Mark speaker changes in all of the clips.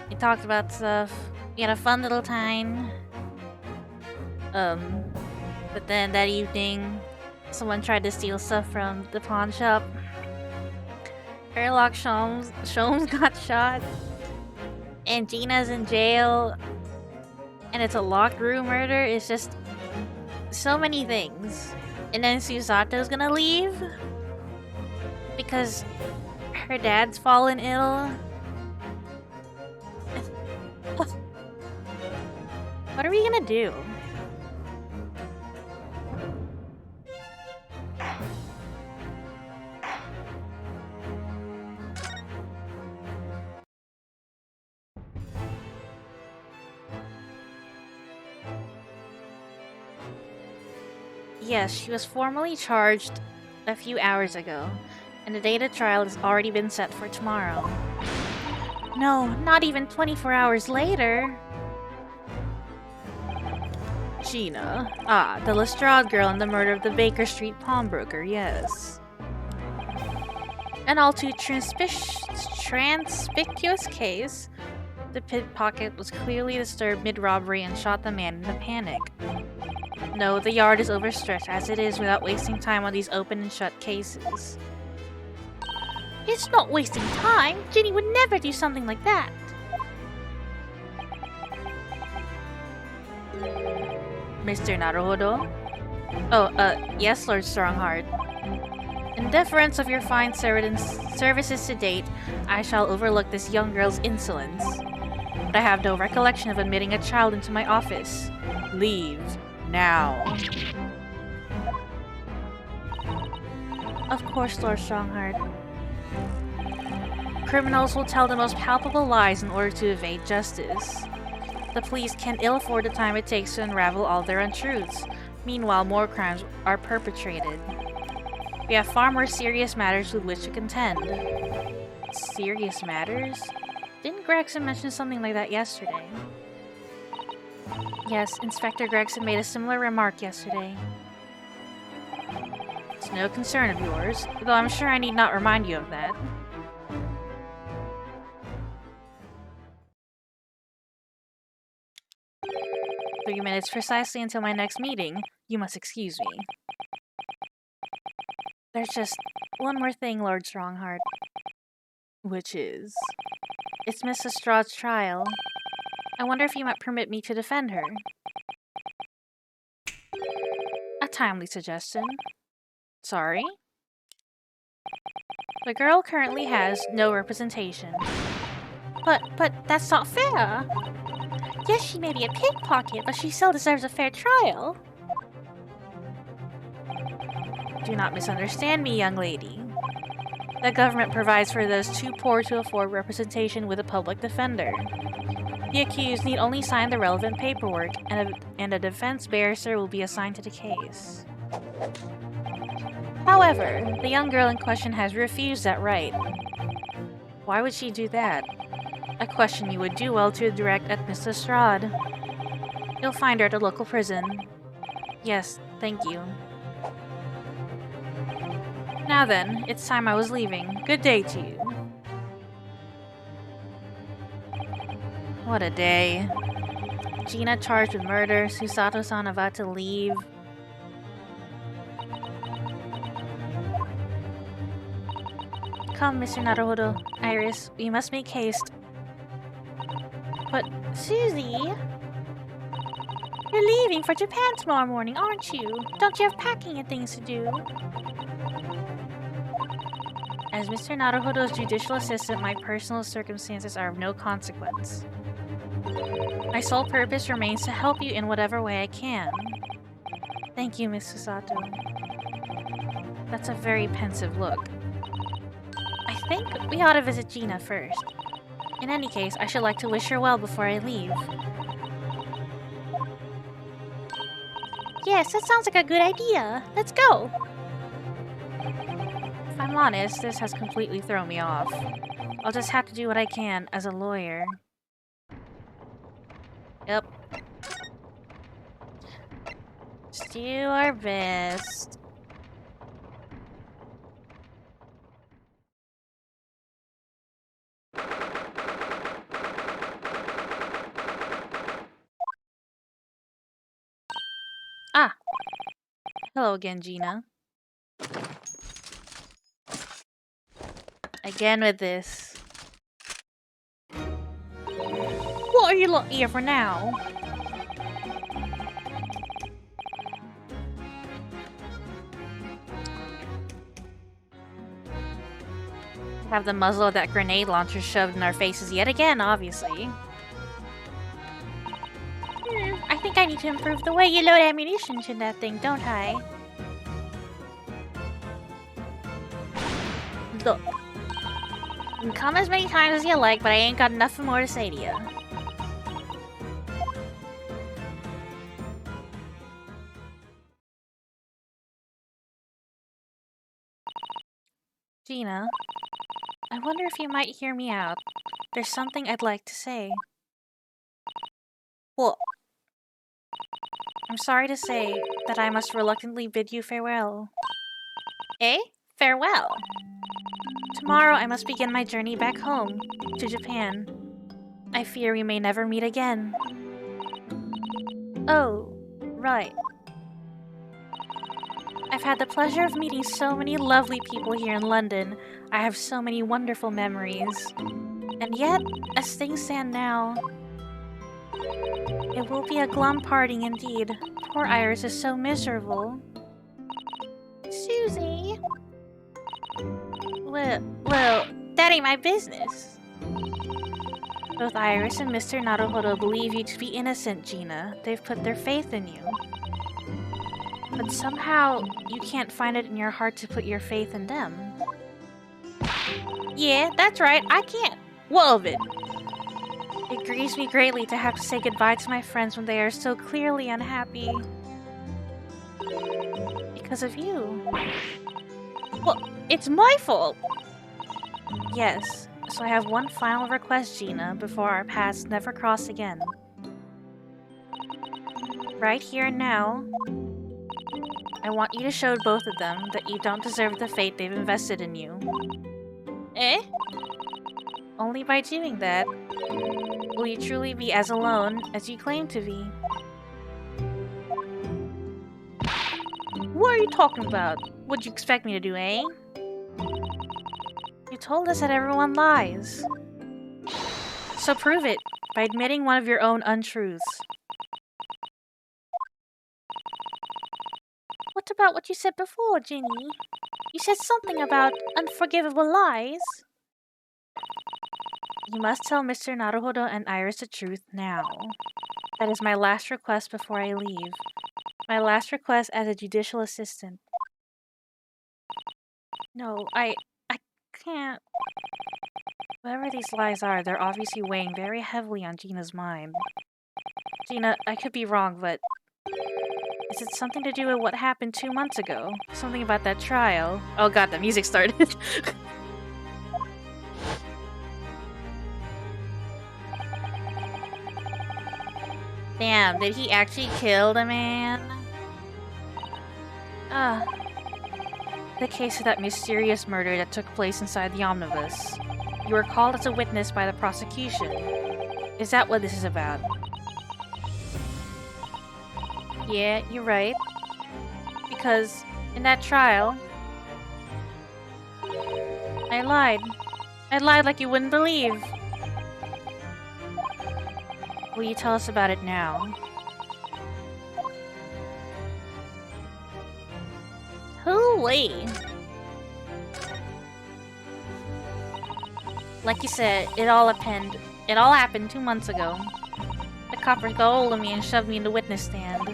Speaker 1: We talked about stuff. We had a fun little time. But then that evening, someone tried to steal stuff from the pawn shop. Sherlock Sholmes got shot. And Gina's in jail. And it's a locked room murder. It's just so many things. And then Susato's gonna leave because her dad's fallen ill. What are we gonna do? Yes, she was formally charged a few hours ago, and the date of trial has already been set for tomorrow. No, not even 24 hours later. Gina. Ah, the Lestrade girl and the murder of the Baker Street pawnbroker, yes. An all too conspicuous case. The pickpocket was clearly disturbed mid-robbery and shot the man in a panic. No, the yard is overstretched as it is without wasting time on these open and shut cases. It's not wasting time. Ginny would never do something like that. Mr. Naruhodo? Oh, yes, Lord Strongheart. In deference of your fine services to date, I shall overlook this young girl's insolence. But I have no recollection of admitting a child into my office. Leave. Now. Of course, Lord Strongheart. Criminals will tell the most palpable lies in order to evade justice. The police can ill afford the time it takes to unravel all their untruths. Meanwhile, more crimes are perpetrated. We have far more serious matters with which to contend. Serious matters? Didn't Gregson mention something like that yesterday? Yes, Inspector Gregson made a similar remark yesterday. It's no concern of yours, though I'm sure I need not remind you of that. 3 minutes precisely until my next meeting. You must excuse me. There's just one more thing, Lord Strongheart. Which is? It's Miss Lestrade's trial. I wonder if you might permit me to defend her. A timely suggestion. Sorry? The girl currently has no representation. But that's not fair! Yes, she may be a pickpocket, but she still deserves a fair trial. Do not misunderstand me, young lady. The government provides for those too poor to afford representation with a public defender. The accused need only sign the relevant paperwork, and a defense barrister will be assigned to the case. However, the young girl in question has refused that right. Why would she do that? A question you would do well to direct at Miss Lestrade. You'll find her at a local prison. Yes, thank you. Now then, it's time I was leaving. Good day to you. What a day. Gina charged with murder, Susato-san about to leave. Come, Mr. Naruhodo. Iris, we must make haste. But, Susie... You're leaving for Japan tomorrow morning, aren't you? Don't you have packing and things to do? As Mr. Naruhodo's judicial assistant, my personal circumstances are of no consequence. My sole purpose remains to help you in whatever way I can. Thank you, Miss Susato. That's a very pensive look. I think we ought to visit Gina first. In any case, I should like to wish her well before I leave. Yes, that sounds like a good idea. Let's go! If I'm honest, this has completely thrown me off. I'll just have to do what I can as a lawyer. Yep. Just do our best. Hello again, Gina. Again with this. What are you looking here for now? Have the muzzle of that grenade launcher shoved in our faces yet again, obviously. I think I need to improve the way you load ammunition to that thing, don't I? Look. You can come as many times as you like, but I ain't got nothing more to say to you. Gina, I wonder if you might hear me out. There's something I'd like to say. What? I'm sorry to say that I must reluctantly bid you farewell. Eh? Farewell? Tomorrow I must begin my journey back home, to Japan. I fear we may never meet again. Oh, right. I've had the pleasure of meeting so many lovely people here in London. I have so many wonderful memories. And yet, as things stand now, it will be a glum parting indeed. Poor Iris is so miserable. Susie? Well, that ain't my business. Both Iris and Mr. Naruhodo believe you to be innocent, Gina. They've put their faith in you. But somehow, you can't find it in your heart to put your faith in them. Yeah, that's right, I can't. What of it? It grieves me greatly to have to say goodbye to my friends when they are so clearly unhappy. Because of you. Well, it's my fault! Yes, so I have one final request, Gina, before our paths never cross again. Right here and now, I want you to show both of them that you don't deserve the fate they've invested in you. Eh? Only by doing that will you truly be as alone as you claim to be. What are you talking about? What'd you expect me to do, eh? You told us that everyone lies. So prove it by admitting one of your own untruths. What about what you said before, Ginny? You said something about unforgivable lies. You must tell Mr. Naruhodo and Iris the truth now. That is my last request before I leave. My last request as a judicial assistant. No, I can't. Whatever these lies are, they're obviously weighing very heavily on Gina's mind. Gina, I could be wrong, but is it something to do with what happened 2 months ago? Something about that trial? Oh god, the music started. Damn, did he actually kill the man? The case of that mysterious murder that took place inside the omnibus. You were called as a witness by the prosecution. Is that what this is about? Yeah, you're right. Because in that trial, I lied. I lied like you wouldn't believe. Will you tell us about it now? Hooey! Like you said, it all happened 2 months ago. The coppers got hold of me and shoved me in the witness stand.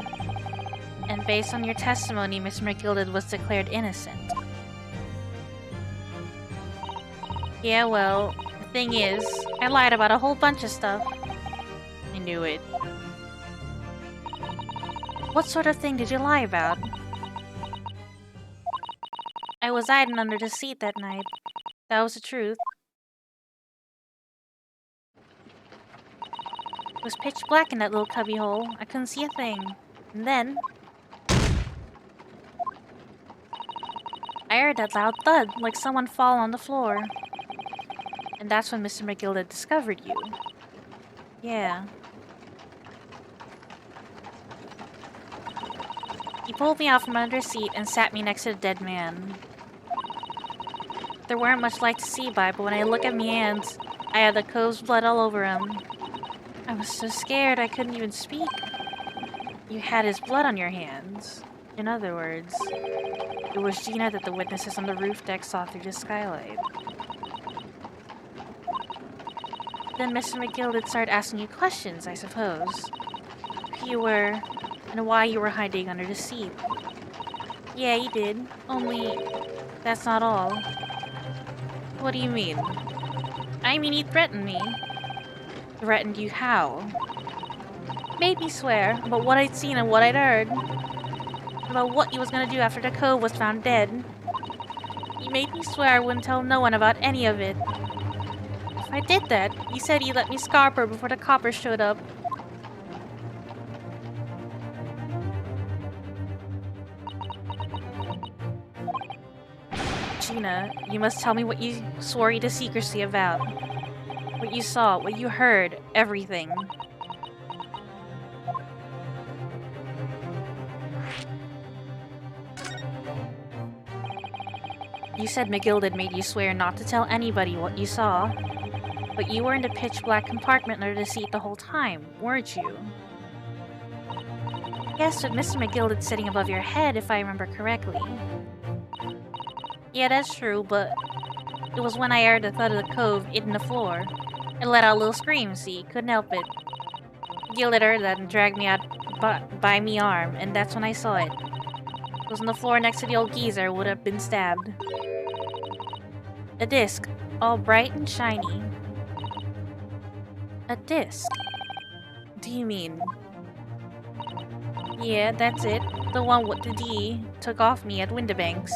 Speaker 1: And based on your testimony, Miss McGilded was declared innocent. Yeah, well, the thing is, I lied about a whole bunch of stuff. I knew it. What sort of thing did you lie about? I was hiding under the seat that night. That was the truth. It was pitch black in that little cubbyhole. I couldn't see a thing. And then I heard that loud thud, like someone fall on the floor. And that's when Mr. McGilded discovered you. Yeah. He pulled me out from under the seat and sat me next to the dead man. There weren't much light to see by, but when I look at my hands, I had the cove's blood all over him. I was so scared I couldn't even speak. You had his blood on your hands. In other words, it was Gina that the witnesses on the roof deck saw through the skylight. Then Mr. McGilden started asking you questions, I suppose. Who you were, and why you were hiding under the seat. Yeah, he did. Only, that's not all. What do you mean? I mean, he threatened me. Threatened you how? Made me swear about what I'd seen and what I'd heard. About what he was gonna do after the cove was found dead. He made me swear I wouldn't tell no one about any of it. If I did that, he said he'd let me scarp her before the coppers showed up. Gina, you must tell me what you swore you to secrecy about. What you saw, what you heard, everything. You said McGilden made you swear not to tell anybody what you saw. But you were in the pitch-black compartment under the seat the whole time, weren't you? Yes, with Mr. McGilden sitting above your head, if I remember correctly. Yeah, that's true, but it was when I heard the thud of the cove hitting the floor. It let out a little scream, see? Couldn't help it. McGilden heard that and dragged me out by me arm, and that's when I saw it. It was on the floor next to the old geezer would have been stabbed. A disc, all bright and shiny. A disc? Do you mean? Yeah, that's it. The one with the D took off me at Windibanks.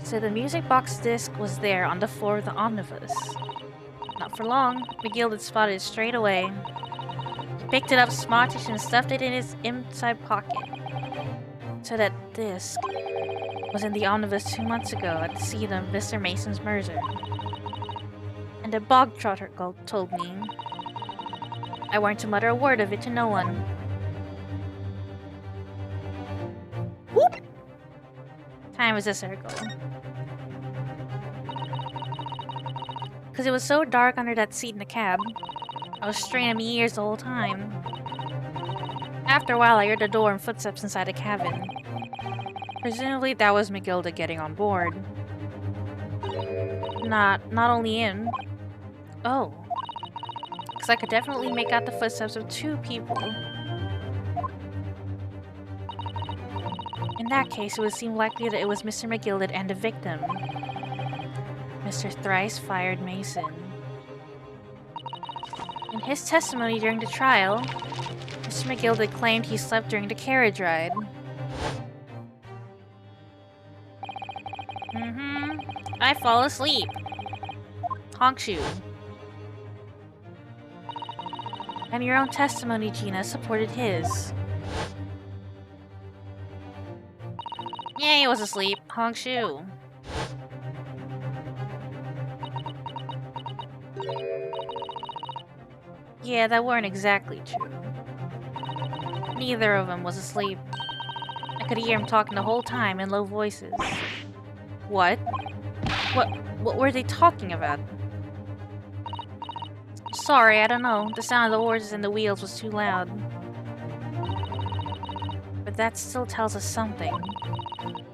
Speaker 1: So the music box disc was there on the floor of the omnibus. Not for long, McGilden spotted it straight away. He picked it up smartish and stuffed it in his inside pocket. So that disc was in the omnibus 2 months ago at the scene of Mr. Mason's murder. And the bog trotter told me I weren't to mutter a word of it to no one. Whoop! Time is a circle. Because it was so dark under that seat in the cab, I was straining my ears the whole time. After a while, I heard the door and footsteps inside the cabin. Presumably, that was McGilden getting on board. Not only him. Oh. Because I could definitely make out the footsteps of 2 people. In that case, it would seem likely that it was Mr. McGilden and the victim. Mr. Thrice-Fired Mason. In his testimony during the trial, Mr. McGilden claimed he slept during the carriage ride. I fall asleep. Honk shoe. And your own testimony, Gina, supported his. Yeah, he was asleep. Honk shoe. Yeah, that weren't exactly true. Neither of them was asleep. I could hear him talking the whole time in low voices. What? What were they talking about? Sorry, I don't know. The sound of the horses and the wheels was too loud. But that still tells us something.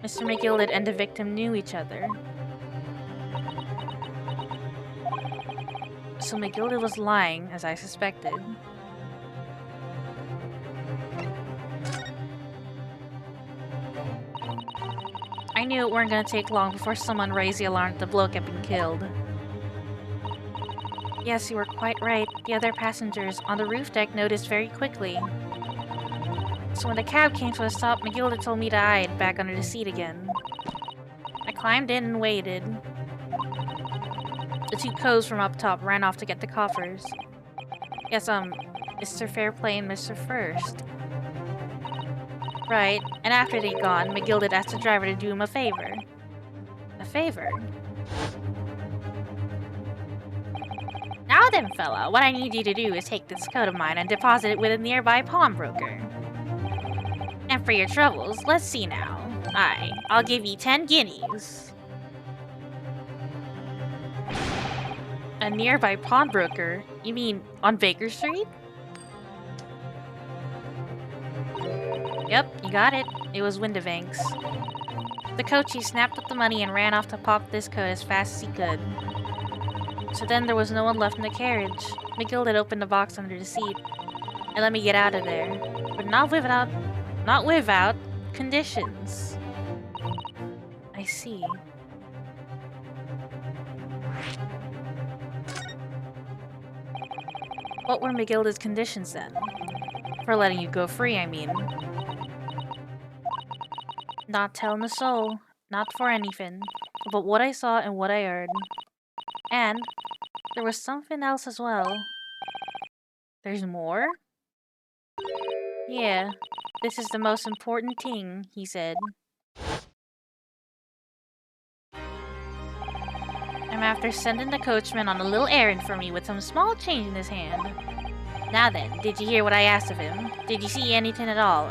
Speaker 1: Mr. McGilden and the victim knew each other. So McGilden was lying, as I suspected. I knew it weren't gonna take long before someone raised the alarm that the bloke had been killed. Yes, you were quite right. The other passengers on the roof deck noticed very quickly. So when the cab came to a stop, McGilden told me to hide back under the seat again. I climbed in and waited. The 2 coves from up top ran off to get the coffers. Yes, Mr. Fairplay and Mr. First. Right, and after they'd gone, McGilden asked the driver to do him a favor. A favor? Now then, fella, what I need you to do is take this coat of mine and deposit it with a nearby pawnbroker. And for your troubles, let's see now. I'll give you 10 guineas. A nearby pawnbroker? You mean on Baker Street? Yep, you got it. It was Windibank's. The coachee snapped up the money and ran off to pop this coat as fast as he could. So then there was no one left in the carriage. McGill had opened the box under the seat and let me get out of there, but not without conditions. I see. What were McGilda's conditions then? For letting you go free, I mean. Not telling a soul, not for anything, but what I saw and what I heard. And there was something else as well. There's more? Yeah, this is the most important thing, he said. I'm after sending the coachman on a little errand for me with some small change in his hand. Now then, did you hear what I asked of him? Did you see anything at all?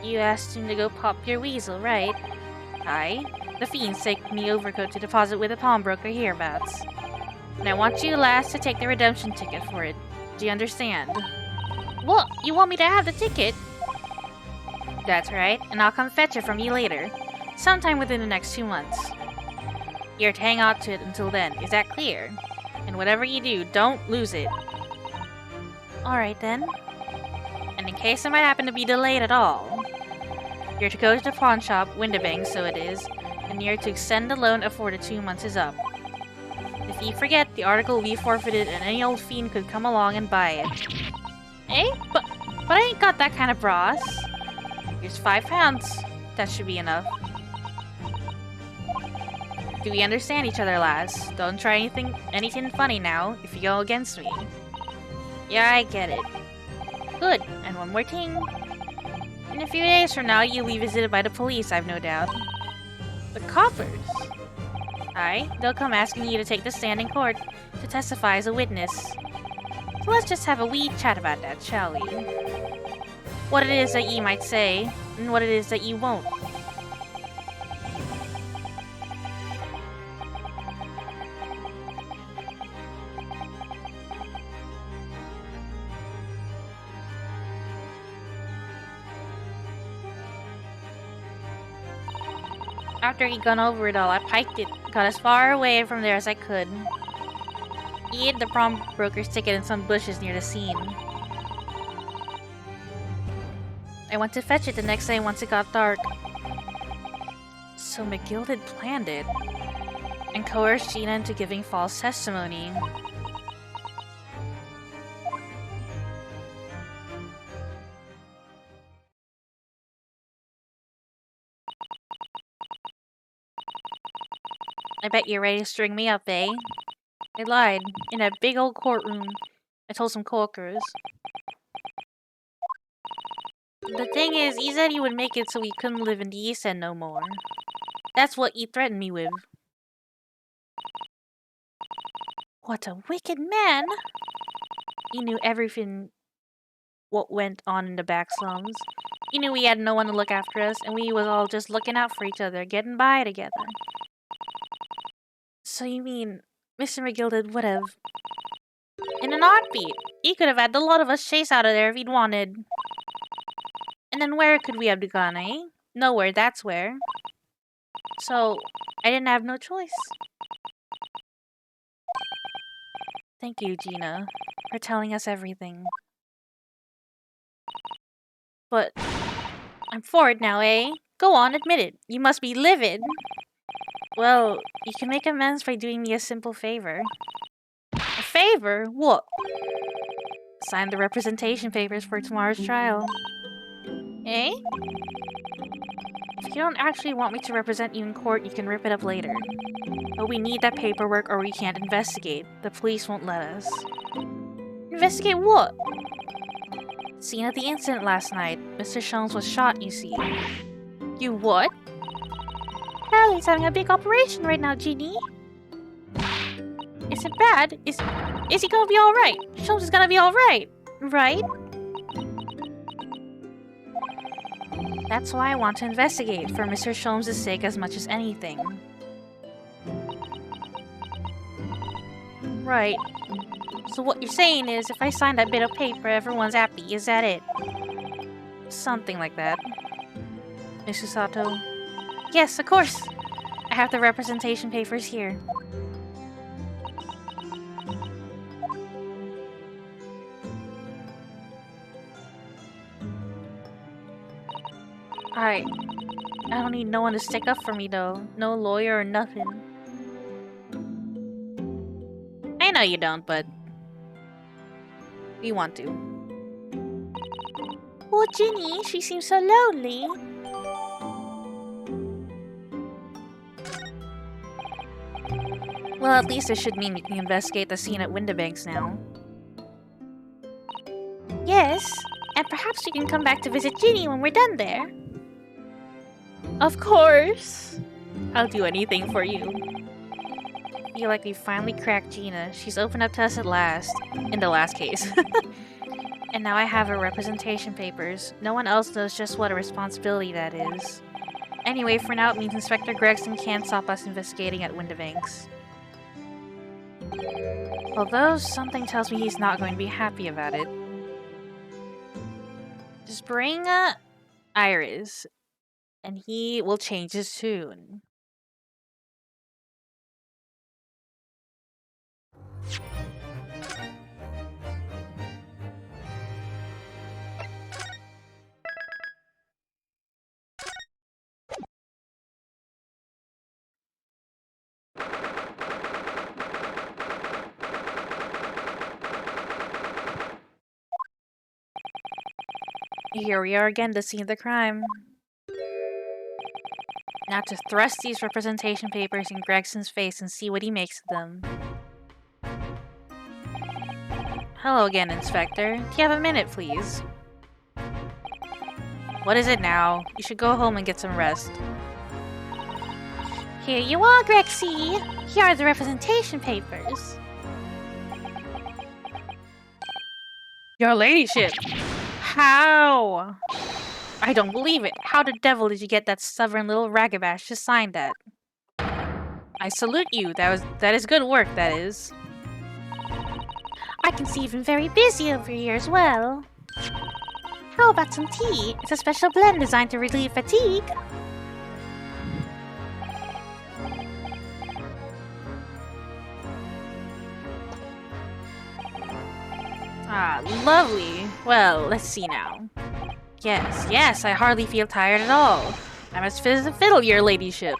Speaker 1: You asked him to go pop your weasel, right? Aye. The fiends take me overcoat to deposit with a pawnbroker hereabouts. And I want you lass to take the redemption ticket for it. Do you understand? What? You want me to have the ticket? That's right, and I'll come fetch it from you later. Sometime within the next 2 months. You're to hang on to it until then, is that clear? And whatever you do, don't lose it. Alright then. And in case I might happen to be delayed at all, you're to go to the pawn shop, Windibank so it is, and you're to extend the loan before the 2 months is up. If you forget, the article will be forfeited and any old fiend could come along and buy it. Eh? But I ain't got that kind of brass. Here's £5. That should be enough. Do we understand each other, lass? Don't try anything funny now, if you go against me. Yeah, I get it. Good, and one more thing. In a few days from now, you'll be visited by the police, I've no doubt. The coppers? Aye, they'll come asking you to take the stand in court to testify as a witness. So let's just have a wee chat about that, shall we? What it is that ye might say, and what it is that ye won't. After he'd gone over it all, I piked it, got as far away from there as I could. He hid the pawnbroker's ticket in some bushes near the scene. I went to fetch it the next day once it got dark. So McGill had planned it, and coerced Gina into giving false testimony. I bet you're ready to string me up, eh? I lied. In that big old courtroom. I told some corkers. The thing is, he said he would make it so he couldn't live in the East End no more. That's what he threatened me with. What a wicked man! He knew everything what went on in the back slums. He knew we had no one to look after us, and we was all just looking out for each other, getting by together. So you mean Mr. McGill would have... In an heartbeat! He could have had the lot of us chased out of there if he'd wanted. And then where could we have gone, eh? Nowhere, that's where. So, I didn't have no choice. Thank you, Gina, for telling us everything. But, I'm for it now, eh? Go on, admit it. You must be livid. Well, you can make amends by doing me a simple favor. A favor? What? Sign the representation papers for tomorrow's trial. Eh? If you don't actually want me to represent you in court, you can rip it up later. But we need that paperwork or we can't investigate. The police won't let us. Investigate what? Scene at the incident last night. Mr. Sholmes was shot, you see. You what? Harley's having a big operation right now, Jeannie. Is it bad? Is he gonna be alright? Sholmes is gonna be alright, right? That's why I want to investigate, for Mr. Sholmes' sake as much as anything. Right. So what you're saying is, if I sign that bit of paper, everyone's happy, is that it? Something like that. Mr. Sato. Yes, of course! I have the representation papers here. I don't need no one to stick up for me though. No lawyer or nothing. I know you don't, but you want to. Oh, Ginny, she seems so lonely. Well, at least it should mean we can investigate the scene at Windibanks now. Yes, and perhaps we can come back to visit Ginny when we're done there. Of course! I'll do anything for you. I feel like we finally cracked Gina. She's opened up to us at last. In the last case. And now I have her representation papers. No one else knows just what a responsibility that is. Anyway, for now it means Inspector Gregson can't stop us investigating at Windibanks. Although something tells me he's not going to be happy about it. Just bring Iris, and he will change his tune. Here we are again, the scene of the crime. Now to thrust these representation papers in Gregson's face and see what he makes of them. Hello again, Inspector. Do you have a minute, please? What is it now? You should go home and get some rest. Here you are, Grexy! Here are the representation papers. Your ladyship! How? I don't believe it. How the devil did you get that stubborn little ragabash to sign that? I salute you. That is good work, that is. I can see you've been very busy over here as well. How about some tea? It's a special blend designed to relieve fatigue. Ah, lovely. Well, let's see now. Yes, I hardly feel tired at all. I'm as fit as a fiddle, your ladyship.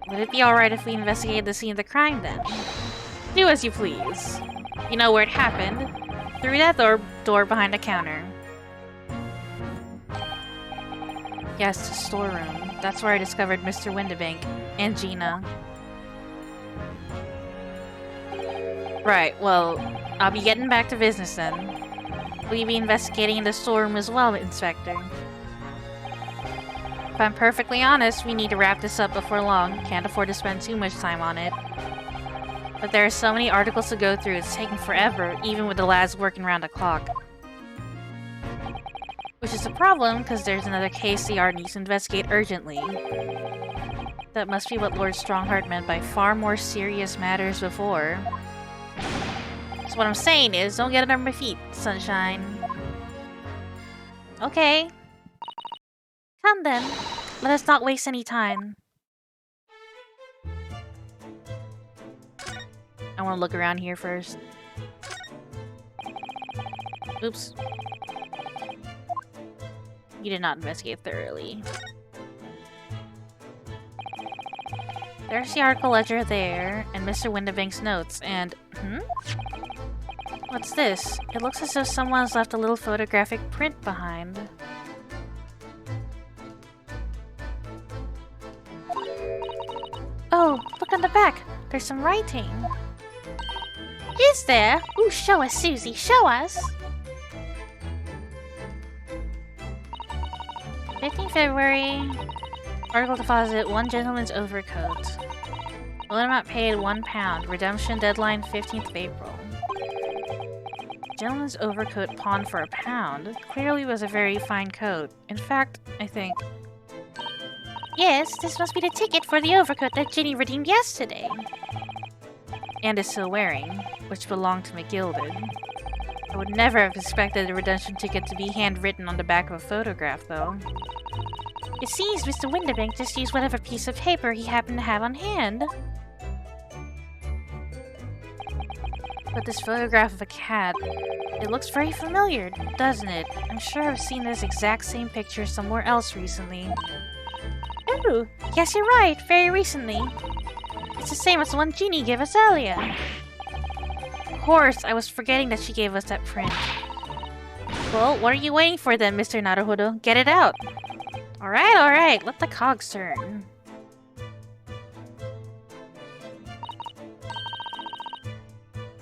Speaker 1: Would it be alright if we investigated the scene of the crime, then? Do as you please. You know where it happened. Through that door behind the counter. Yes, the storeroom. That's where I discovered Mr. Windibank and Gina. Right, well, I'll be getting back to business then. Will you be investigating in the storeroom as well, Inspector? If I'm perfectly honest, we need to wrap this up before long. Can't afford to spend too much time on it. But there are so many articles to go through, it's taking forever, even with the lads working around the clock. Which is a problem, because there's another case the yard needs to investigate urgently. That must be what Lord Strongheart meant by far more serious matters before. So what I'm saying is, don't get under my feet, sunshine. Okay. Come then. Let us not waste any time. I want to look around here first. Oops. You did not investigate thoroughly. There's the article ledger there, and Mr. Windibank's notes, and... What's this? It looks as though someone's left a little photographic print behind. Oh, look on the back! There's some writing. Is there? Ooh, show us, Susie, show us! 15 February. Article deposit, one gentleman's overcoat. Loan amount paid £1. Redemption deadline 15th of April. Gentleman's overcoat pawned for £1. Clearly was a very fine coat. In fact, I think... Yes, this must be the ticket for the overcoat that Ginny redeemed yesterday. And is still wearing, which belonged to McGilded. I would never have expected the redemption ticket to be handwritten on the back of a photograph, though. It seems Mr. Windibank just used whatever piece of paper he happened to have on hand. But this photograph of a cat, it looks very familiar, doesn't it? I'm sure I've seen this exact same picture somewhere else recently. Oh, yes, you're right, very recently. It's the same as the one Jeannie gave us earlier. Of course, I was forgetting that she gave us that print. Well, what are you waiting for then, Mr. Naruhodo? Get it out! Alright, let the cogs turn.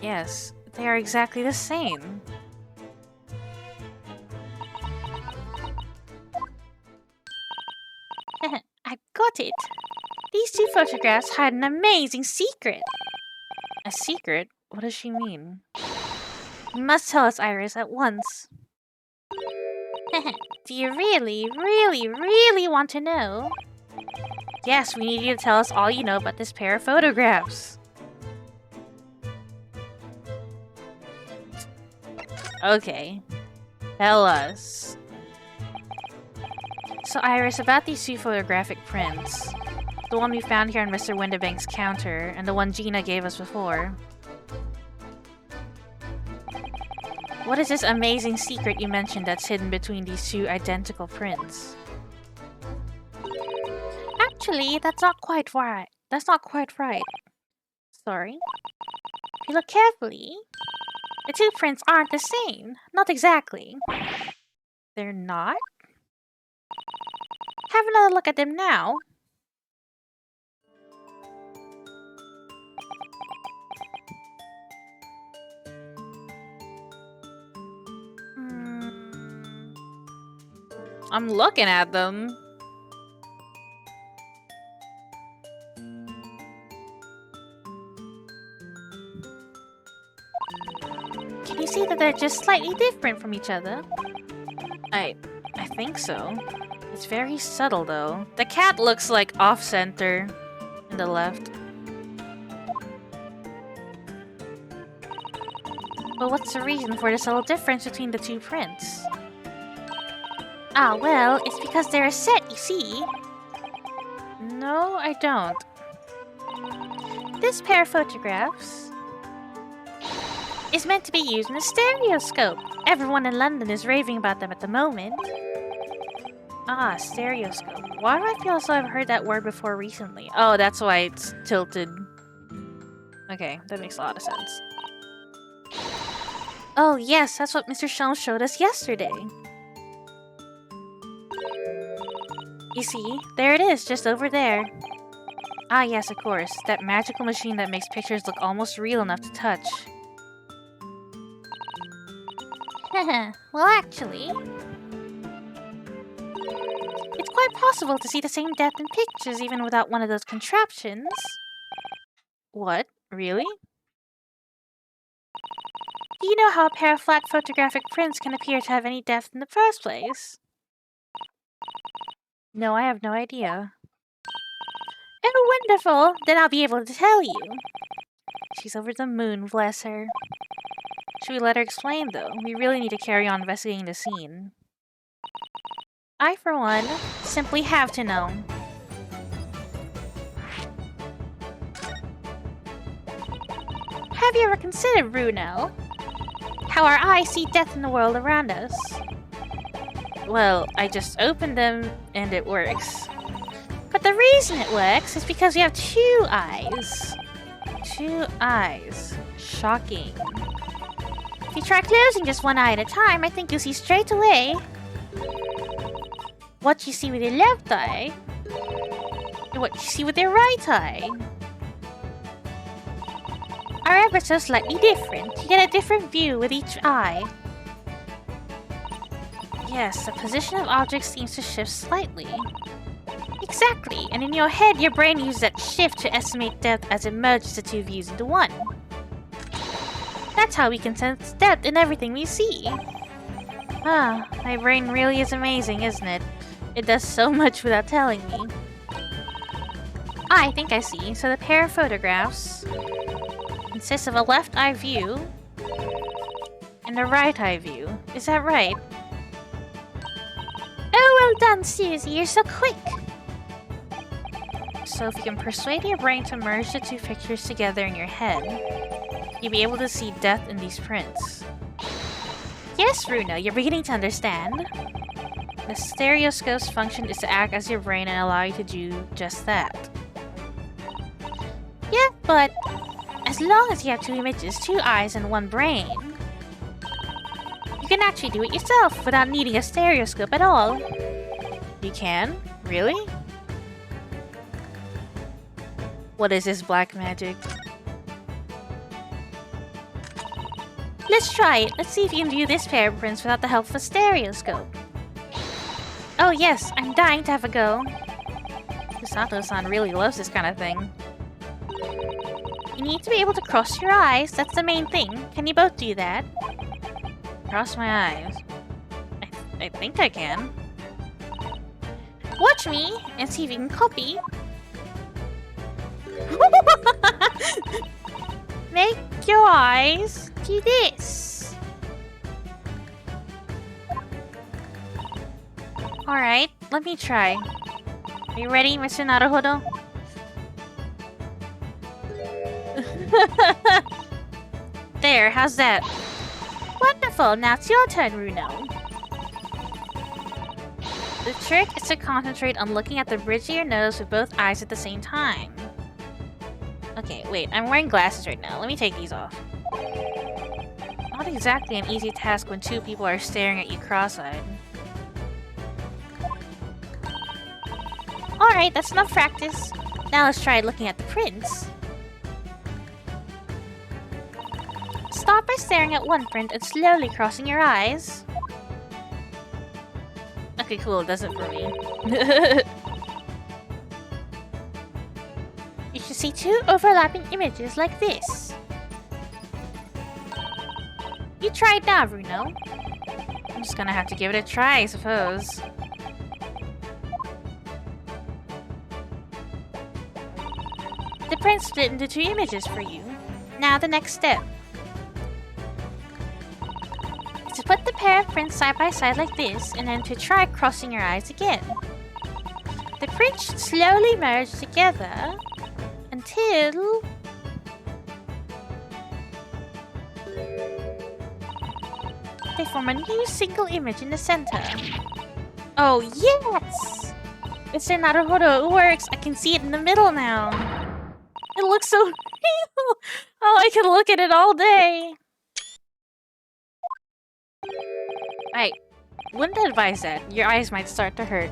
Speaker 1: Yes, they are exactly the same. I've got it! These two photographs hide an amazing secret! A secret? What does she mean? You must tell us, Iris, at once. Do you really want to know? Yes, we need you to tell us all you know about this pair of photographs. Okay. Tell us. So Iris, about these two photographic prints. The one we found here on Mr. Windibank's counter, and the one Gina gave us before. What is this amazing secret you mentioned that's hidden between these two identical prints? Actually, that's not quite right. Sorry. If you look carefully, the two prints aren't the same. Not exactly. They're not? Have another look at them now. I'm looking at them. Can you see that they're just slightly different from each other? I think so. It's very subtle though. The cat looks like off-center in the left. But what's the reason for the subtle difference between the two prints? Ah, well, it's because they're a set, you see. No, I don't. This pair of photographs is meant to be used in a stereoscope. Everyone in London is raving about them at the moment. Ah, stereoscope. Why do I feel as though I've heard that word before recently? Oh, that's why it's tilted. Okay, that makes a lot of sense. Oh yes, that's what Mr. Shelm showed us yesterday. You see, there it is, just over there. Ah yes, of course, that magical machine that makes pictures look almost real enough to touch. Well actually, it's quite possible to see the same depth in pictures even without one of those contraptions. What? Really? Do you know how a pair of flat photographic prints can appear to have any depth in the first place? No, I have no idea. Oh, wonderful! Then I'll be able to tell you. She's over the moon, bless her. Should we let her explain, though? We really need to carry on investigating the scene. I, for one, simply have to know. Have you ever considered, Brunel, how our eyes see death in the world around us? Well, I just opened them and it works. But the reason it works is because we have two eyes. Two eyes. Shocking. If you try closing just one eye at a time, I think you'll see straight away what you see with your left eye and what you see with your right eye are ever so slightly different. You get a different view with each eye. Yes, the position of objects seems to shift slightly. Exactly, and in your head, your brain uses that shift to estimate depth as it merges the two views into one. That's how we can sense depth in everything we see. Ah, my brain really is amazing, isn't it? It does so much without telling me. I think I see. So the pair of photographs consists of a left eye view and a right eye view. Is that right? Oh, well done, Susie. You're so quick. So if you can persuade your brain to merge the two pictures together in your head, you'll be able to see depth in these prints. Yes, Runa, you're beginning to understand. The stereoscope's function is to act as your brain and allow you to do just that. Yeah, but as long as you have two images, two eyes, and one brain, you can actually do it yourself without needing a stereoscope at all. You can? Really? What is this black magic? Let's try it. Let's see if you can view this pair of prints without the help of a stereoscope. Oh yes, I'm dying to have a go. Kusato-san really loves this kind of thing. You need to be able to cross your eyes. That's the main thing. Can you both do that? Cross my eyes. I think I can. Watch me and see if you can copy. Make your eyes do this. Alright, let me try. Are you ready, Mr. Naruhodo? There, how's that? Wonderful, now it's your turn, Runo. The trick is to concentrate on looking at the bridge of your nose with both eyes at the same time. Okay, wait, I'm wearing glasses right now. Let me take these off. Not exactly an easy task when two people are staring at you cross-eyed. Alright, that's enough practice. Now let's try looking at the prints. Start by staring at one print and slowly crossing your eyes. Okay, cool, it does it for me. You should see two overlapping images like this. You try it now, Bruno. I'm just gonna have to give it a try, I suppose. The print split into two images for you. Now the next step. To put the pair of prints side by side like this, and then to try crossing your eyes again. The prints should slowly merge together until they form a new single image in the center. Oh yes! Mr. Naruhodo, it works! I can see it in the middle now. It looks so real! Oh, I can look at it all day! I wouldn't advise that. Your eyes might start to hurt.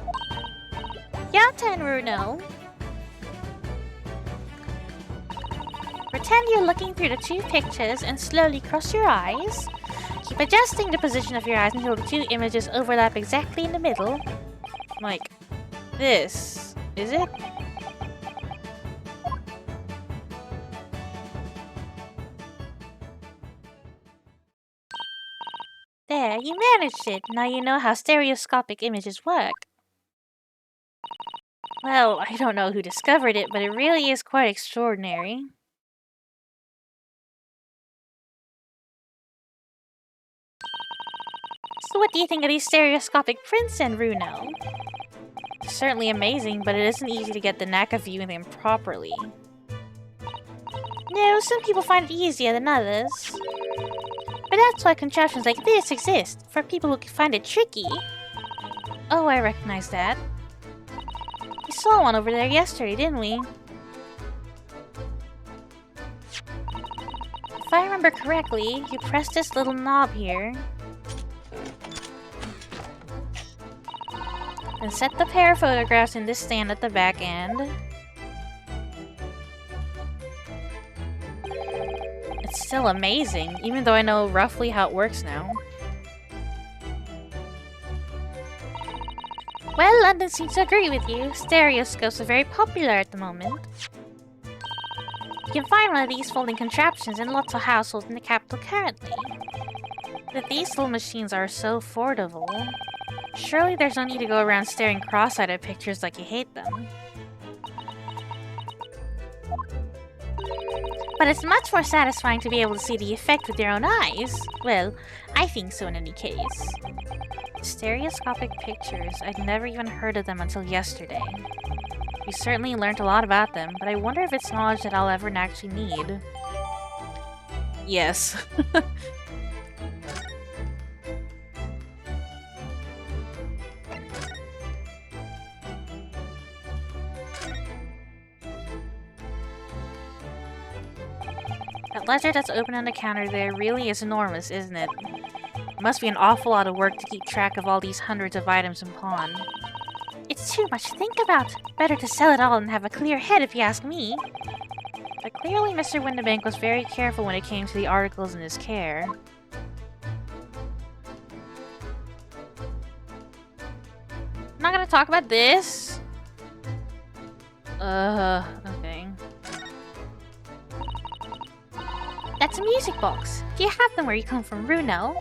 Speaker 1: Your turn, Runo. Pretend you're looking through the two pictures and slowly cross your eyes. Keep adjusting the position of your eyes until the two images overlap exactly in the middle. Like this. Is it? There, you managed it. Now you know how stereoscopic images work. Well, I don't know who discovered it, but it really is quite extraordinary. So what do you think of these stereoscopic prints then, Runo? It's certainly amazing, but it isn't easy to get the knack of viewing them properly. No, some people find it easier than others. But that's why contraptions like this exist, for people who can find it tricky. Oh, I recognize that. We saw one over there yesterday, didn't we? If I remember correctly, you press this little knob here. And set the pair of photographs in this stand at the back end. It's still amazing, even though I know roughly how it works now. Well, London seems to agree with you. Stereoscopes are very popular at the moment. You can find one of these folding contraptions in lots of households in the capital currently. But these little machines are so affordable. Surely there's no need to go around staring cross-eyed at pictures like you hate them. But it's much more satisfying to be able to see the effect with your own eyes. Well, I think so in any case. Stereoscopic pictures, I'd never even heard of them until yesterday. We certainly learned a lot about them, but I wonder if it's knowledge that I'll ever actually need. Yes. That ledger that's open on the counter there really is enormous, isn't it? It must be an awful lot of work to keep track of all these hundreds of items in pawn. It's too much to think about. Better to sell it all and have a clear head if you ask me. But clearly Mr. Windibank was very careful when it came to the articles in his care. I'm not gonna talk about this. Okay. That's a music box. Do you have them where you come from, Runo?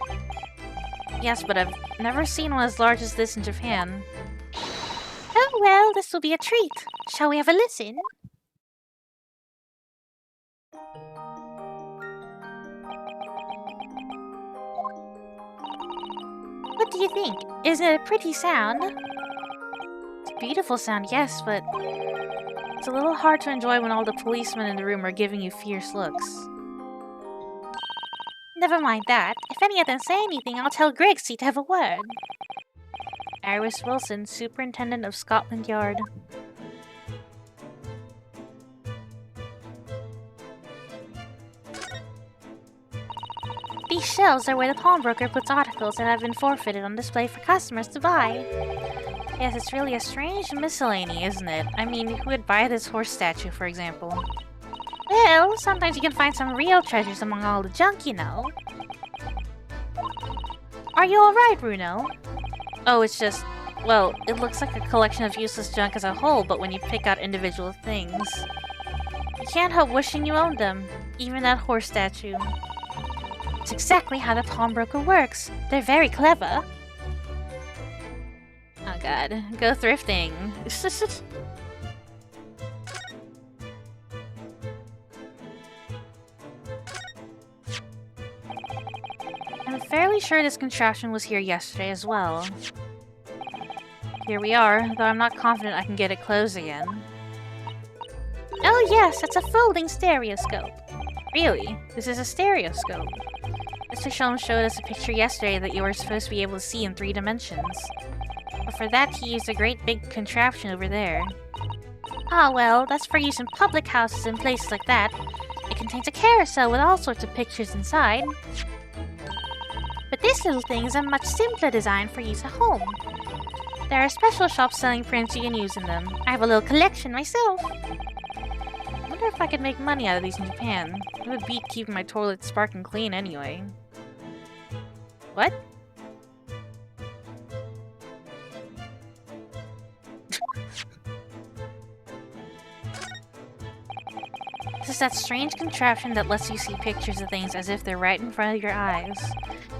Speaker 1: Yes, but I've never seen one as large as this in Japan. Oh well, this will be a treat. Shall we have a listen? What do you think? Isn't it a pretty sound? It's a beautiful sound, yes, but it's a little hard to enjoy when all the policemen in the room are giving you fierce looks. Never mind that. If any of them say anything, I'll tell Grigsby to have a word. Iris Wilson, Superintendent of Scotland Yard. These shelves are where the pawnbroker puts articles that have been forfeited on display for customers to buy. Yes, it's really a strange miscellany, isn't it? I mean, who would buy this horse statue, for example? Well, sometimes you can find some real treasures among all the junk, you know. Are you alright, Bruno? Oh, it's just... well, it looks like a collection of useless junk as a whole, but when you pick out individual things... you can't help wishing you owned them. Even that horse statue. It's exactly how the pawnbroker works. They're very clever. Oh god. Go thrifting. I'm fairly sure this contraption was here yesterday as well. Here we are, though I'm not confident I can get it closed again. Oh yes, it's a folding stereoscope. Really? This is a stereoscope. Mr. Sholmes showed us a picture yesterday that you were supposed to be able to see in 3 dimensions. But for that he used a great big contraption over there. Ah well, that's for use in public houses and places like that. It contains a carousel with all sorts of pictures inside. But this little thing is a much simpler design for use at home. There are special shops selling prints you can use in them. I have a little collection myself. I wonder if I could make money out of these in Japan. It would beat keeping my toilet sparkling clean anyway. What? This is that strange contraption that lets you see pictures of things as if they're right in front of your eyes.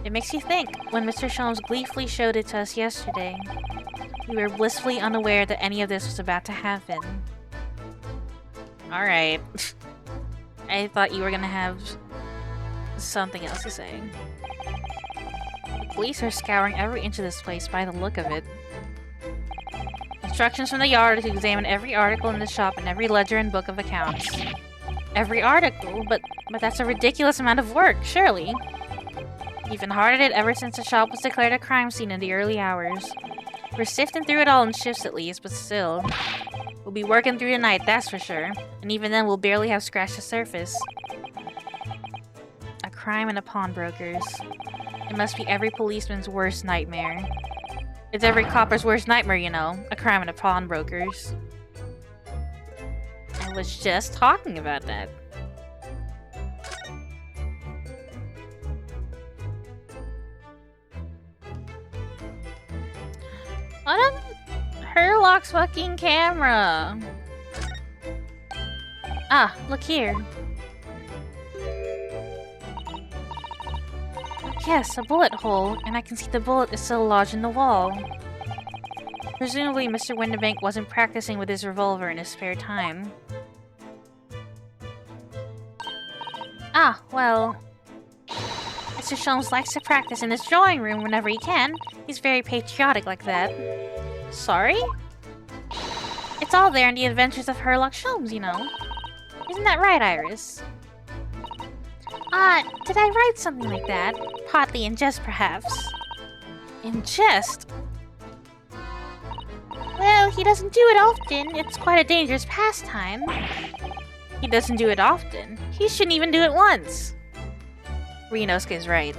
Speaker 1: It makes you think. When Mr. Sholmes gleefully showed it to us yesterday, we were blissfully unaware that any of this was about to happen. Alright. I thought you were gonna have something else to say. The police are scouring every inch of this place by the look of it. Instructions from the yard to examine every article in the shop and every ledger and book of accounts. Every article? But that's a ridiculous amount of work, surely. We've been hard at it ever since the shop was declared a crime scene in the early hours. We're sifting through it all in shifts at least, but still. We'll be working through the night, that's for sure. And even then, we'll barely have scratched the surface. A crime in a pawnbroker's. It must be every policeman's worst nightmare. It's every copper's worst nightmare, you know. A crime in a pawnbroker's. I was just talking about that. I don't... Herlock's fucking camera! Ah, look here. Yes, a bullet hole, and I can see the bullet is still lodged in the wall. Presumably, Mr. Windibank wasn't practicing with his revolver in his spare time. Ah, well... Mr. Sholmes likes to practice in his drawing room whenever he can. He's very patriotic like that. Sorry? It's all there in the Adventures of Herlock Sholmes, you know. Isn't that right, Iris? Did I write something like that? Partly in jest, perhaps. In jest? Well, he doesn't do it often. It's quite a dangerous pastime. He doesn't do it often. He shouldn't even do it once. Ryunosuke is right.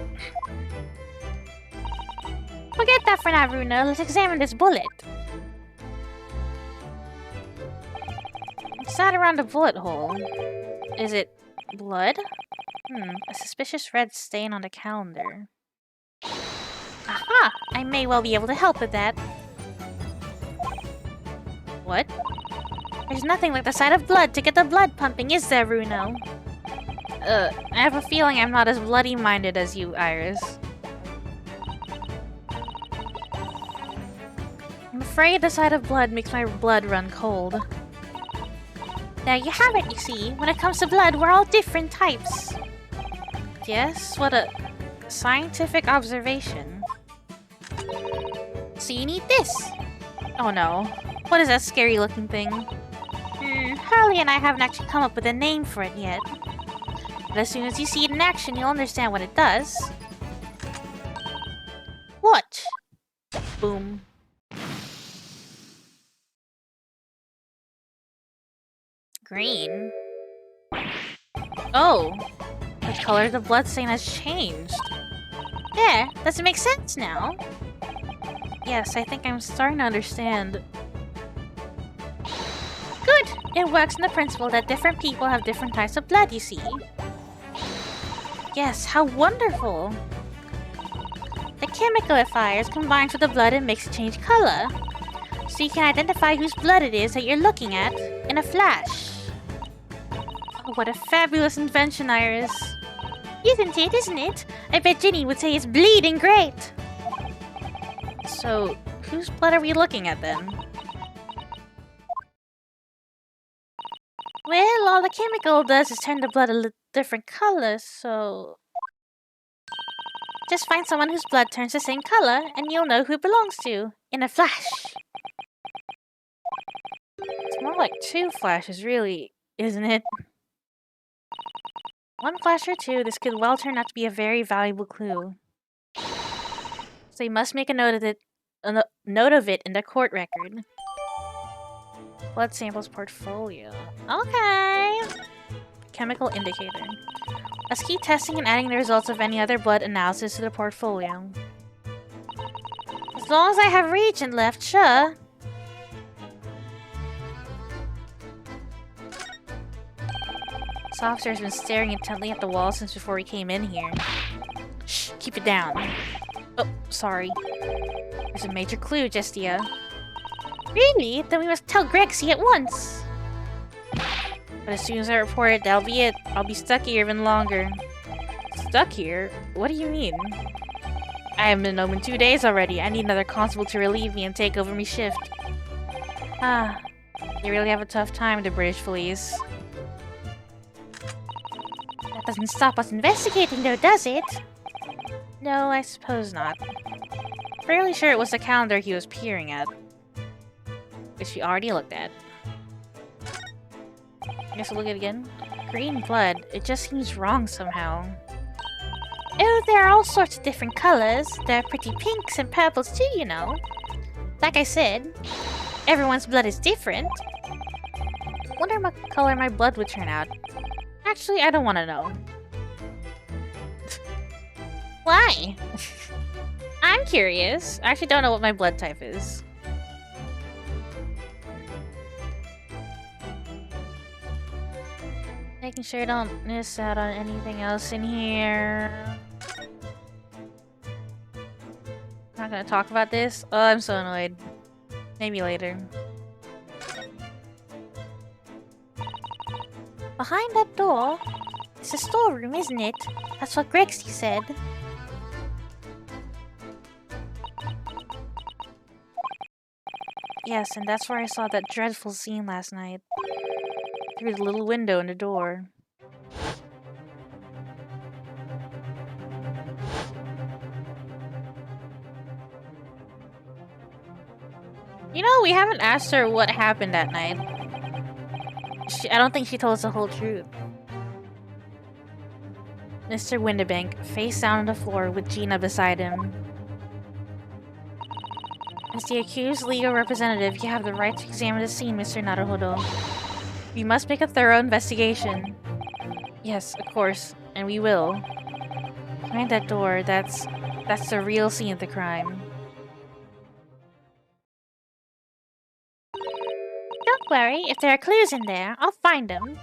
Speaker 1: Forget that for now, Runo. Let's examine this bullet. It's not around the bullet hole. Is it blood? A suspicious red stain on the calendar. Aha! I may well be able to help with that. What? There's nothing like the sight of blood to get the blood pumping, is there, Runo? I have a feeling I'm not as bloody-minded as you, Iris. I'm afraid the sight of blood makes my blood run cold. There you have it, you see. When it comes to blood, we're all different types. Yes, what a scientific observation. So you need this. Oh no. What is that scary-looking thing? Harley and I haven't actually come up with a name for it yet. But as soon as you see it in action, you'll understand what it does. Watch! Boom. Green? Oh! The color of the bloodstain has changed. There! Does it make sense now? Yes, I think I'm starting to understand. Good! It works in the principle that different people have different types of blood, you see. Yes, how wonderful! The chemical it fires combines with the blood and makes it change color. So you can identify whose blood it is that you're looking at in a flash. Oh, what a fabulous invention, Iris. Isn't it, isn't it? I bet Ginny would say it's bleeding great! So, whose blood are we looking at then? Well, all the chemical does is turn the blood a different color, so... Just find someone whose blood turns the same color, and you'll know who it belongs to, in a flash. It's more like 2 flashes, really, isn't it? 1 flash or 2, this could well turn out to be a very valuable clue. So you must make a note of it in the court record. Blood samples portfolio. Okay! Chemical indicator. Let's keep testing and adding the results of any other blood analysis to the portfolio. As long as I have reagent left, sure. This officer has been staring intently at the wall since before we came in here. Shh, keep it down. Oh, sorry. There's a major clue, Justia. Really? Then we must tell Grexy at once! But as soon as I report it, that'll be it. I'll be stuck here even longer. Stuck here? What do you mean? I haven't been home in 2 days already. I need another constable to relieve me and take over me shift. Ah, they really have a tough time, the British police. That doesn't stop us investigating though, does it? No, I suppose not. Fairly sure it was the calendar he was peering at. Which we already looked at. I guess we'll look at it again. Green blood. It just seems wrong somehow. Oh, there are all sorts of different colors. There are pretty pinks and purples too, you know. Like I said, everyone's blood is different. Wonder what color my blood would turn out. Actually, I don't want to know. Why? I'm curious. I actually don't know what my blood type is. Making sure I don't miss out on anything else in here. Not gonna talk about this? Oh, I'm so annoyed. Maybe later. Behind that door? It's a storeroom, isn't it? That's what Grexy said. Yes, and that's where I saw that dreadful scene last night. Through the little window in the door. You know, we haven't asked her what happened that night. I don't think she told us the whole truth. Mr. Windibank, face down on the floor with Gina beside him. As the accused's legal representative, you have the right to examine the scene, Mr. Naruhodo. We must make a thorough investigation. Yes, of course, and we will. Behind that door, that's the real scene of the crime. Don't worry, if there are clues in there, I'll find them.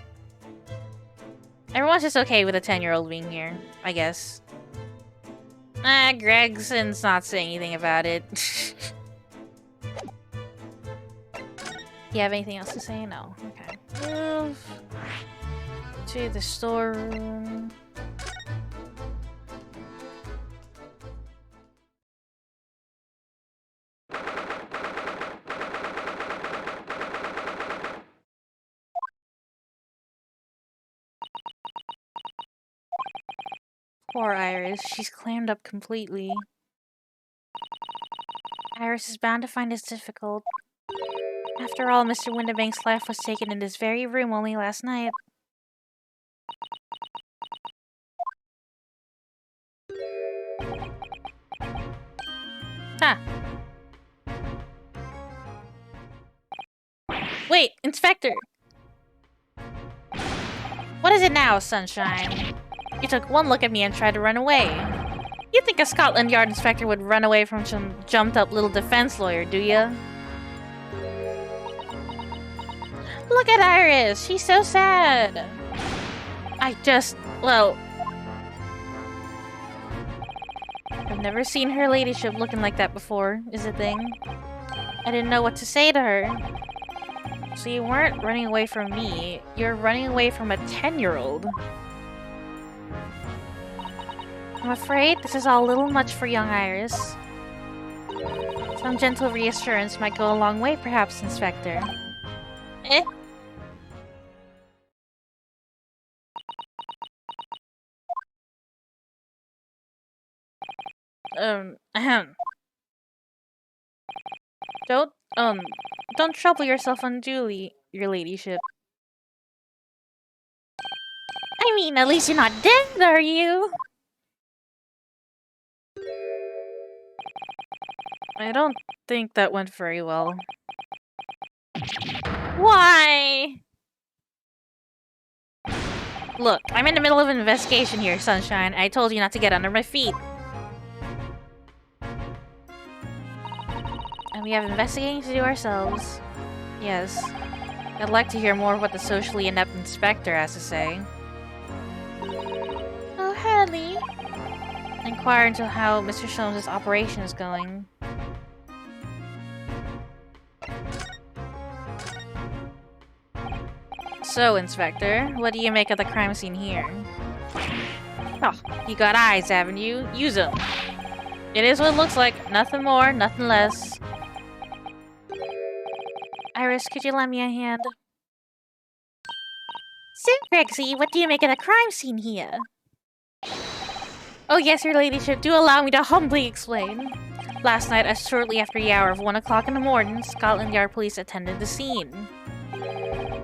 Speaker 1: Everyone's just okay with a 10-year-old being here, I guess. Gregson's not saying anything about it. You have anything else to say? No. Okay. Move to the storeroom. Poor Iris. She's clammed up completely. Iris is bound to find this difficult. After all, Mr. Windibank's life was taken in this very room only last night. Huh. Wait, Inspector! What is it now, Sunshine? You took one look at me and tried to run away. You think a Scotland Yard inspector would run away from some jumped-up little defense lawyer, do ya? Look at Iris! She's so sad! Well... I've never seen her ladyship looking like that before, is the thing. I didn't know what to say to her. So you weren't running away from me, you're running away from a 10-year-old. I'm afraid this is all a little much for young Iris. Some gentle reassurance might go a long way, perhaps, Inspector. Ahem. Don't trouble yourself unduly, your ladyship. I mean, at least you're not dead, are you? I don't think that went very well. Why? Look, I'm in the middle of an investigation here, Sunshine. I told you not to get under my feet. And we have investigating to do ourselves. Yes. I'd like to hear more of what the socially inept inspector has to say. Oh, Hadley. Inquire into how Mr. Sholmes' operation is going. So, Inspector, what do you make of the crime scene here? Oh, you got eyes, haven't you? Use them. It is what it looks like. Nothing more, nothing less. Iris, could you lend me a hand? So, Grexy, what do you make of the crime scene here? Oh yes, your ladyship, do allow me to humbly explain. Last night, as shortly after the hour of 1 o'clock in the morning, Scotland Yard police attended the scene.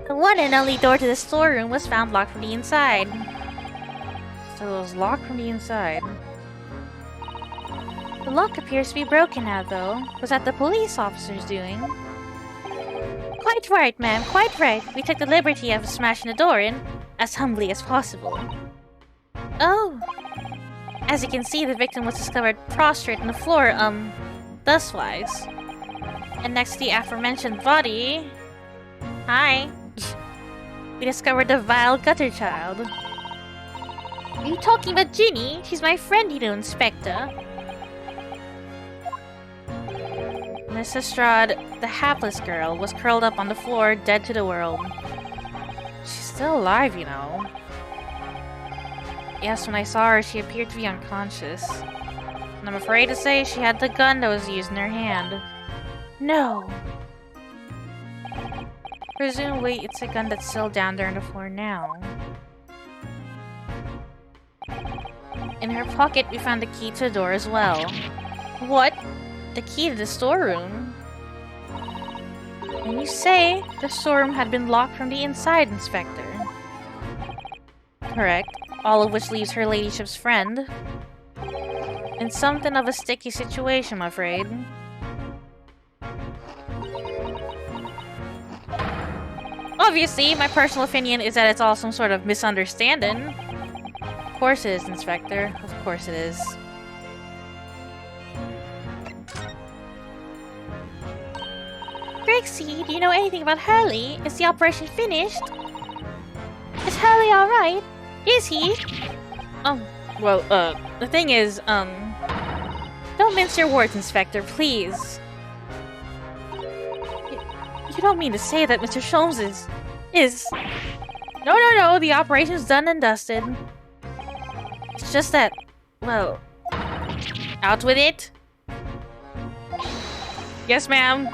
Speaker 1: The one and only door to the storeroom was found locked from the inside. So it was locked from the inside. The lock appears to be broken now, though. Was that the police officer's doing? Quite right, ma'am, quite right. We took the liberty of smashing the door in, as humbly as possible. Oh. As you can see, the victim was discovered prostrate on the floor, thuswise. And next to the aforementioned body... Hi. We discovered the vile gutter child. Are you talking about Ginny? She's my friend, you know, Inspector. Miss Estrade, the hapless girl, was curled up on the floor, dead to the world. She's still alive, you know. Yes, when I saw her, she appeared to be unconscious. And I'm afraid to say she had the gun that was used in her hand. No! Presumably, it's a gun that's still down there on the floor now. In her pocket, we found the key to the door as well. What? The key to the storeroom? And you say the storeroom had been locked from the inside, Inspector. Correct. All of which leaves her ladyship's friend in something of a sticky situation, I'm afraid. Obviously, my personal opinion is that it's all some sort of misunderstanding. Of course it is, Inspector. Of course it is. Grixie, do you know anything about Hurley? Is the operation finished? Is Hurley alright? Is he? Well, the thing is, don't mince your words, Inspector, please. You don't mean to say that Mr. Sholmes is... No, the operation's done and dusted. It's just that, well... Out with it? Yes, ma'am.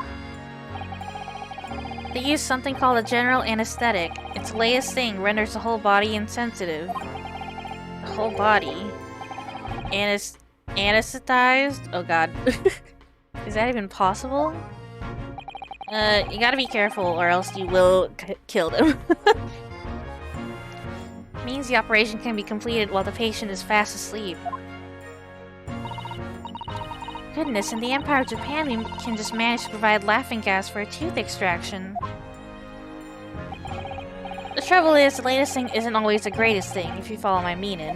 Speaker 1: They use something called a general anesthetic. Its latest thing renders the whole body insensitive. The whole body? Anesthetized? Oh god. Is that even possible? You gotta be careful or else you will kill them. Means the operation can be completed while the patient is fast asleep. Goodness, in the Empire of Japan we can just manage to provide laughing gas for a tooth extraction. The trouble is, the latest thing isn't always the greatest thing, if you follow my meaning.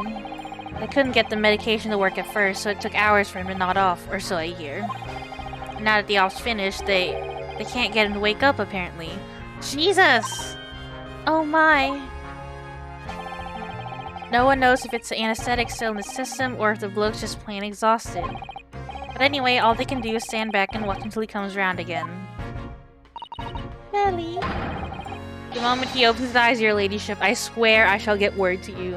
Speaker 1: They couldn't get the medication to work at first, so it took hours for him to nod off, or so I hear. And now that the op's finished, they can't get him to wake up, apparently. Jesus! Oh my. No one knows if it's the anesthetic still in the system, or if the bloke's just plain exhausted. But anyway, all they can do is stand back and watch until he comes around again. Nelly. The moment he opens his eyes, your ladyship, I swear I shall get word to you.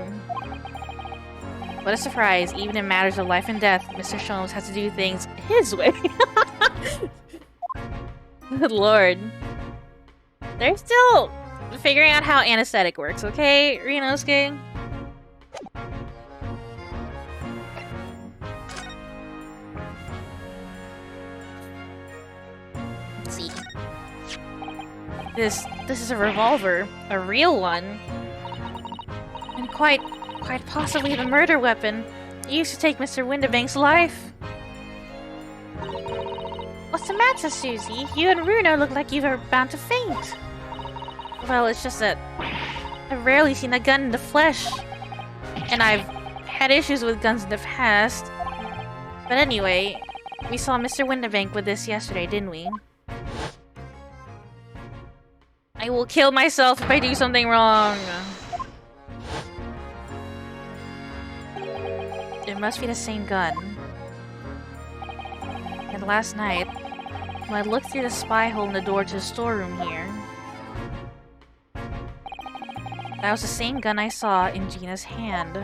Speaker 1: What a surprise, even in matters of life and death, Mr. Sholmes has to do things his way. Good lord. They're still figuring out how anesthetic works, okay, Rinosuke? Let's see. This is a revolver. A real one. And quite possibly the murder weapon used to take Mr. Windibank's life. What's the matter, Susie? You and Runo look like you are bound to faint. Well, it's just that I've rarely seen a gun in the flesh. And I've had issues with guns in the past. But anyway, we saw Mr. Windibank with this yesterday, didn't we? I will kill myself if I do something wrong. It must be the same gun. And last night, when I looked through the spy hole in the door to the storeroom here, that was the same gun I saw in Gina's hand.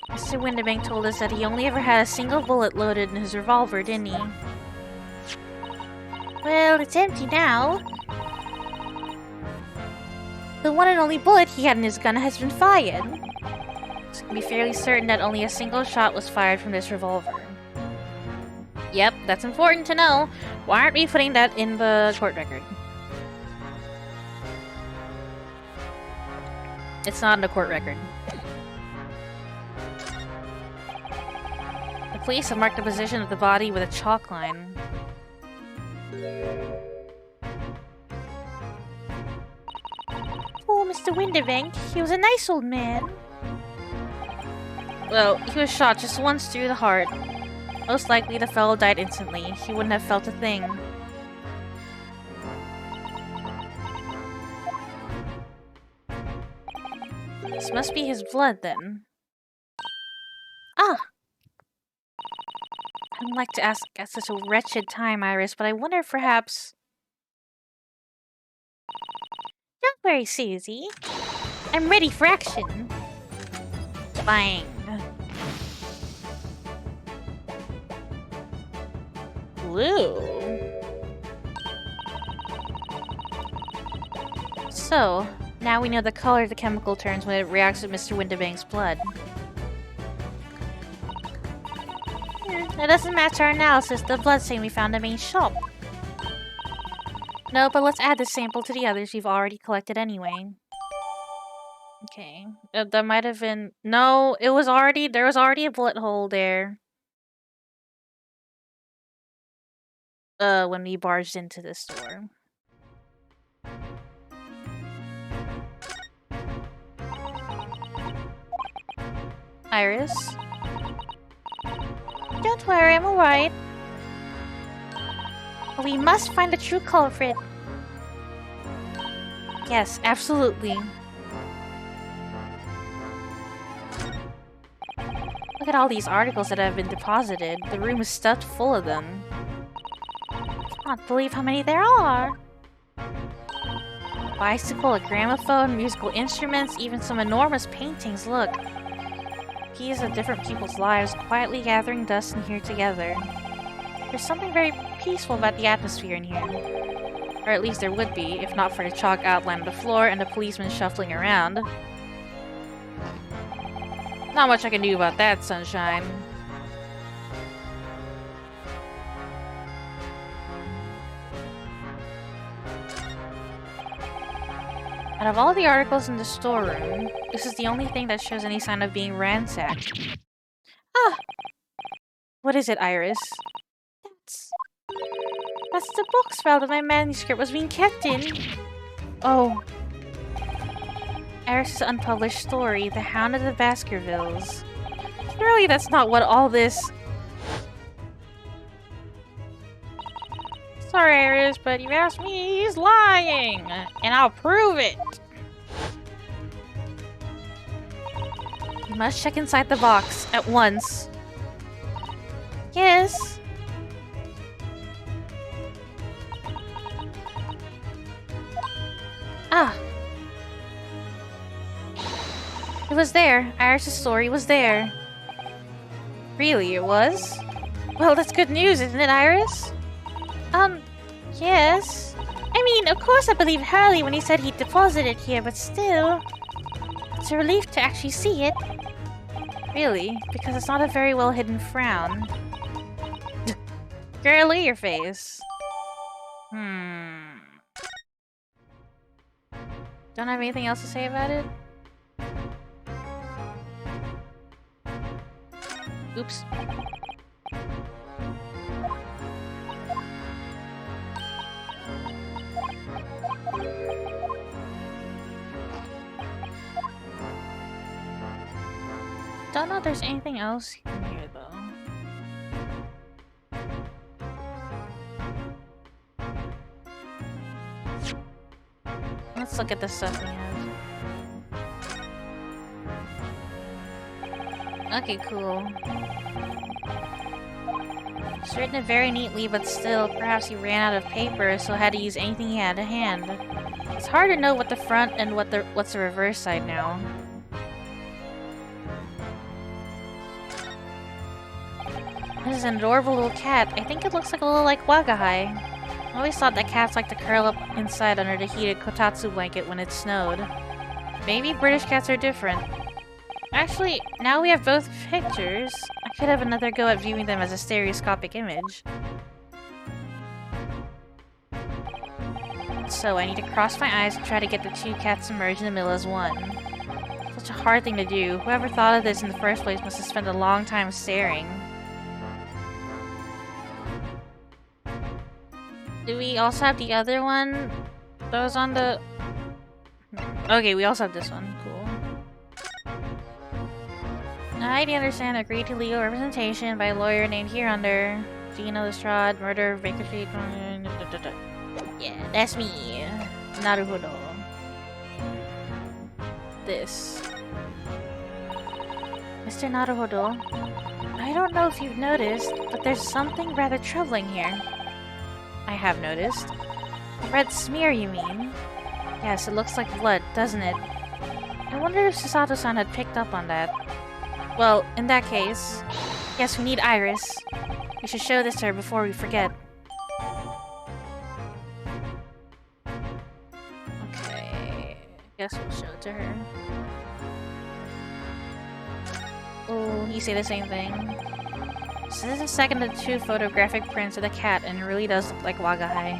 Speaker 1: Mr. Windibank told us that he only ever had a single bullet loaded in his revolver, didn't he? Well, it's empty now. The one and only bullet he had in his gun has been fired. So you can be fairly certain that only a single shot was fired from this revolver. Yep, that's important to know. Why aren't we putting that in the court record? It's not in the court record. The police have marked the position of the body with a chalk line. Poor Mr. Windibank. He was a nice old man. Well, he was shot just once through the heart. Most likely the fellow died instantly. He wouldn't have felt a thing. This must be his blood, then. Ah! I don't like to ask at such a wretched time, Iris, but I wonder if perhaps... Don't worry, Susie. I'm ready for action. Bang. Blue. So, now we know the color the chemical turns when it reacts with Mr. Windibank's blood. That doesn't match our analysis of the blood stain we found in the main shop. No, but let's add this sample to the others we've already collected anyway. Okay. That might have been... No, it was already... There was already a bullet hole there. When we barged into the store. Iris? Don't worry, I'm alright. We must find the true culprit. Yes, absolutely. Look at all these articles that have been deposited. The room is stuffed full of them. I can't believe how many there are. A bicycle, a gramophone, musical instruments, even some enormous paintings. Look. Keys of different people's lives quietly gathering dust in here together. There's something very peaceful about the atmosphere in here. Or at least there would be, if not for the chalk outline of the floor and the policemen shuffling around. Not much I can do about that, sunshine. Out of all the articles in the storeroom, this is the only thing that shows any sign of being ransacked. Ah! What is it, Iris? That's the box file that my manuscript was being kept in. Oh. Iris' unpublished story, The Hound of the Baskervilles. Surely that's not what all this... Sorry, Iris, but you asked me, he's lying! And I'll prove it! You must check inside the box, at once. Yes? Ah! It was there. Iris' story was there. Really, it was? Well, that's good news, isn't it, Iris? Yes. I mean, of course I believed Hurley when he said he'd deposited it here, but still... It's a relief to actually see it. Really? Because it's not a very well-hidden frown. Girly, your face. Don't have anything else to say about it? Oops. Don't know if there's anything else in here, though. Let's look at the stuff we have. Okay, cool. It's written very neatly, but still, perhaps he ran out of paper, so had to use anything he had to hand. It's hard to know what the front and what's the reverse side now. This is an adorable little cat. I think it looks like a little like Wagahai. I always thought that cats like to curl up inside under the heated kotatsu blanket when it snowed. Maybe British cats are different. Actually, now we have both pictures. I could have another go at viewing them as a stereoscopic image. So I need to cross my eyes and try to get the two cats merged in the middle as one. Such a hard thing to do. Whoever thought of this in the first place must have spent a long time staring. Do we also have the other one? That was on the... Okay, we also have this one. Cool. I do understand agreed to legal representation by a lawyer named hereunder. Gina Lestrade, murder, vacancy... Yeah, that's me. Naruhodo. This. Mr. Naruhodo, I don't know if you've noticed, but there's something rather troubling here. I have noticed. A red smear, you mean? Yes, it looks like blood, doesn't it? I wonder if Susato-san had picked up on that. Well, in that case, yes, we need Iris. We should show this to her before we forget. Okay, guess we'll show it to her. Oh, you say the same thing. So this is the second of two photographic prints of the cat, and it really does look like Wagahai.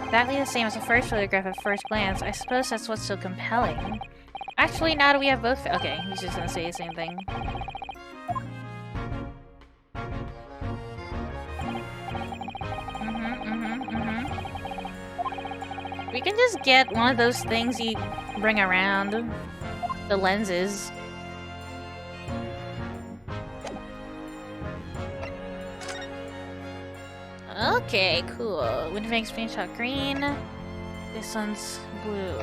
Speaker 1: Exactly the same as the first photograph at first glance. I suppose that's what's so compelling. Actually, now that we have both... Okay, he's just gonna say the same thing. We can just get one of those things you bring around. The lenses. Okay, cool. Winterfang's screenshot green. This one's blue.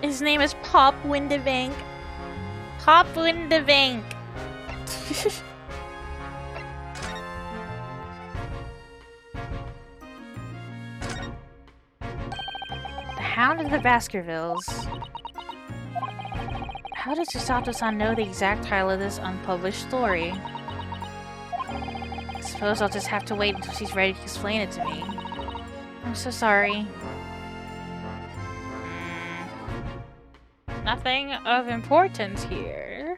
Speaker 1: His name is Pop Winterfang. Pop Winterfang. The Hound of the Baskervilles. How does Susato-san know the exact title of this unpublished story? I suppose I'll just have to wait until she's ready to explain it to me. I'm so sorry. Nothing of importance here.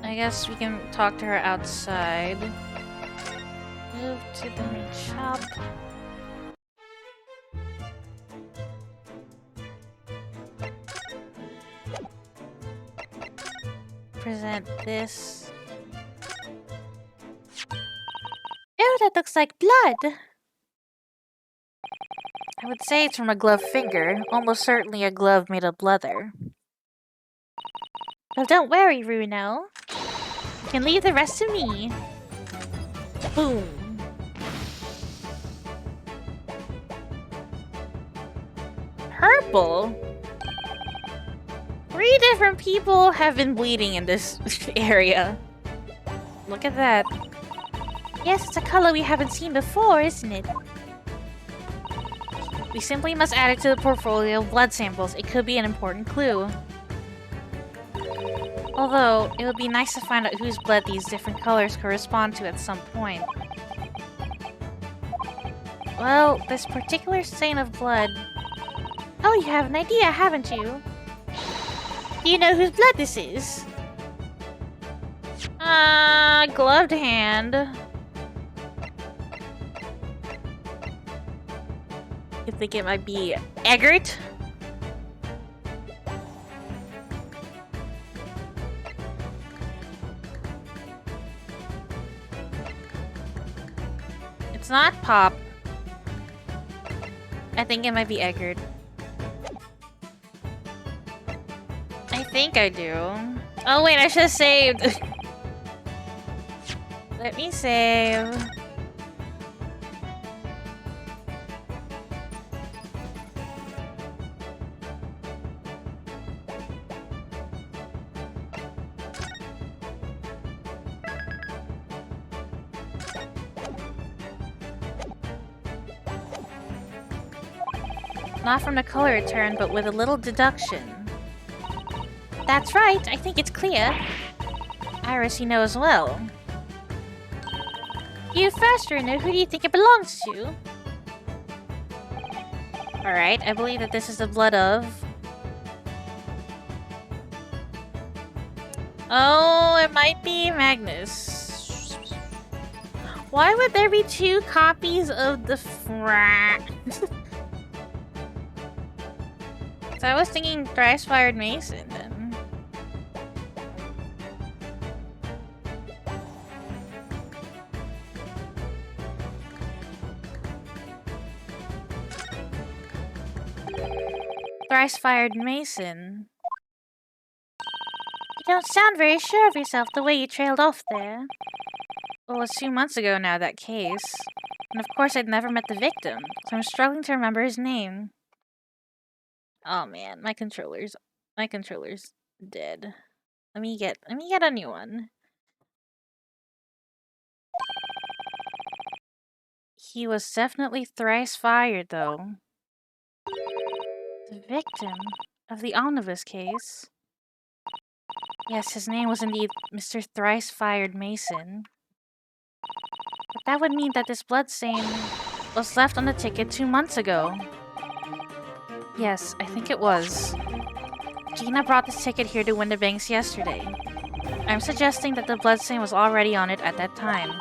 Speaker 1: I guess we can talk to her outside. Move to the main shop. Present this. Ew, that looks like blood! I would say it's from a gloved finger, almost certainly a glove made of leather. Well, don't worry, Runo. You can leave the rest to me. Boom. Purple? 3 different people have been bleeding in this area. Look at that. Yes, it's a color we haven't seen before, isn't it? We simply must add it to the portfolio of blood samples. It could be an important clue. Although, it would be nice to find out whose blood these different colors correspond to at some point. Well, this particular stain of blood... Oh, you have an idea, haven't you? Do you know whose blood this is? Gloved hand. You think it might be Eggert? It's not Pop. I think it might be Eggert. I think I do. Oh wait, I should have saved. Let me save. Not from the color return, but with a little deduction. That's right, I think it's clear. Iris, you know as well. You first, Runo, who do you think it belongs to? Alright, I believe that this is the blood of... Oh, it might be Magnus. Why would there be 2 copies of the So I was thinking Thrice-Fired Mason then. Thrice-Fired Mason. You don't sound very sure of yourself the way you trailed off there. Well, it's 2 months ago now, that case. And of course I'd never met the victim, so I'm struggling to remember his name. Oh man, my controller's dead. Let me get a new one. He was definitely thrice fired, though. The victim of the omnibus case. Yes, his name was indeed Mr. Thrice Fired Mason. But that would mean that this bloodstain was left on the ticket 2 months ago. Yes, I think it was. Gina brought this ticket here to Windibanks yesterday. I'm suggesting that the bloodstain was already on it at that time.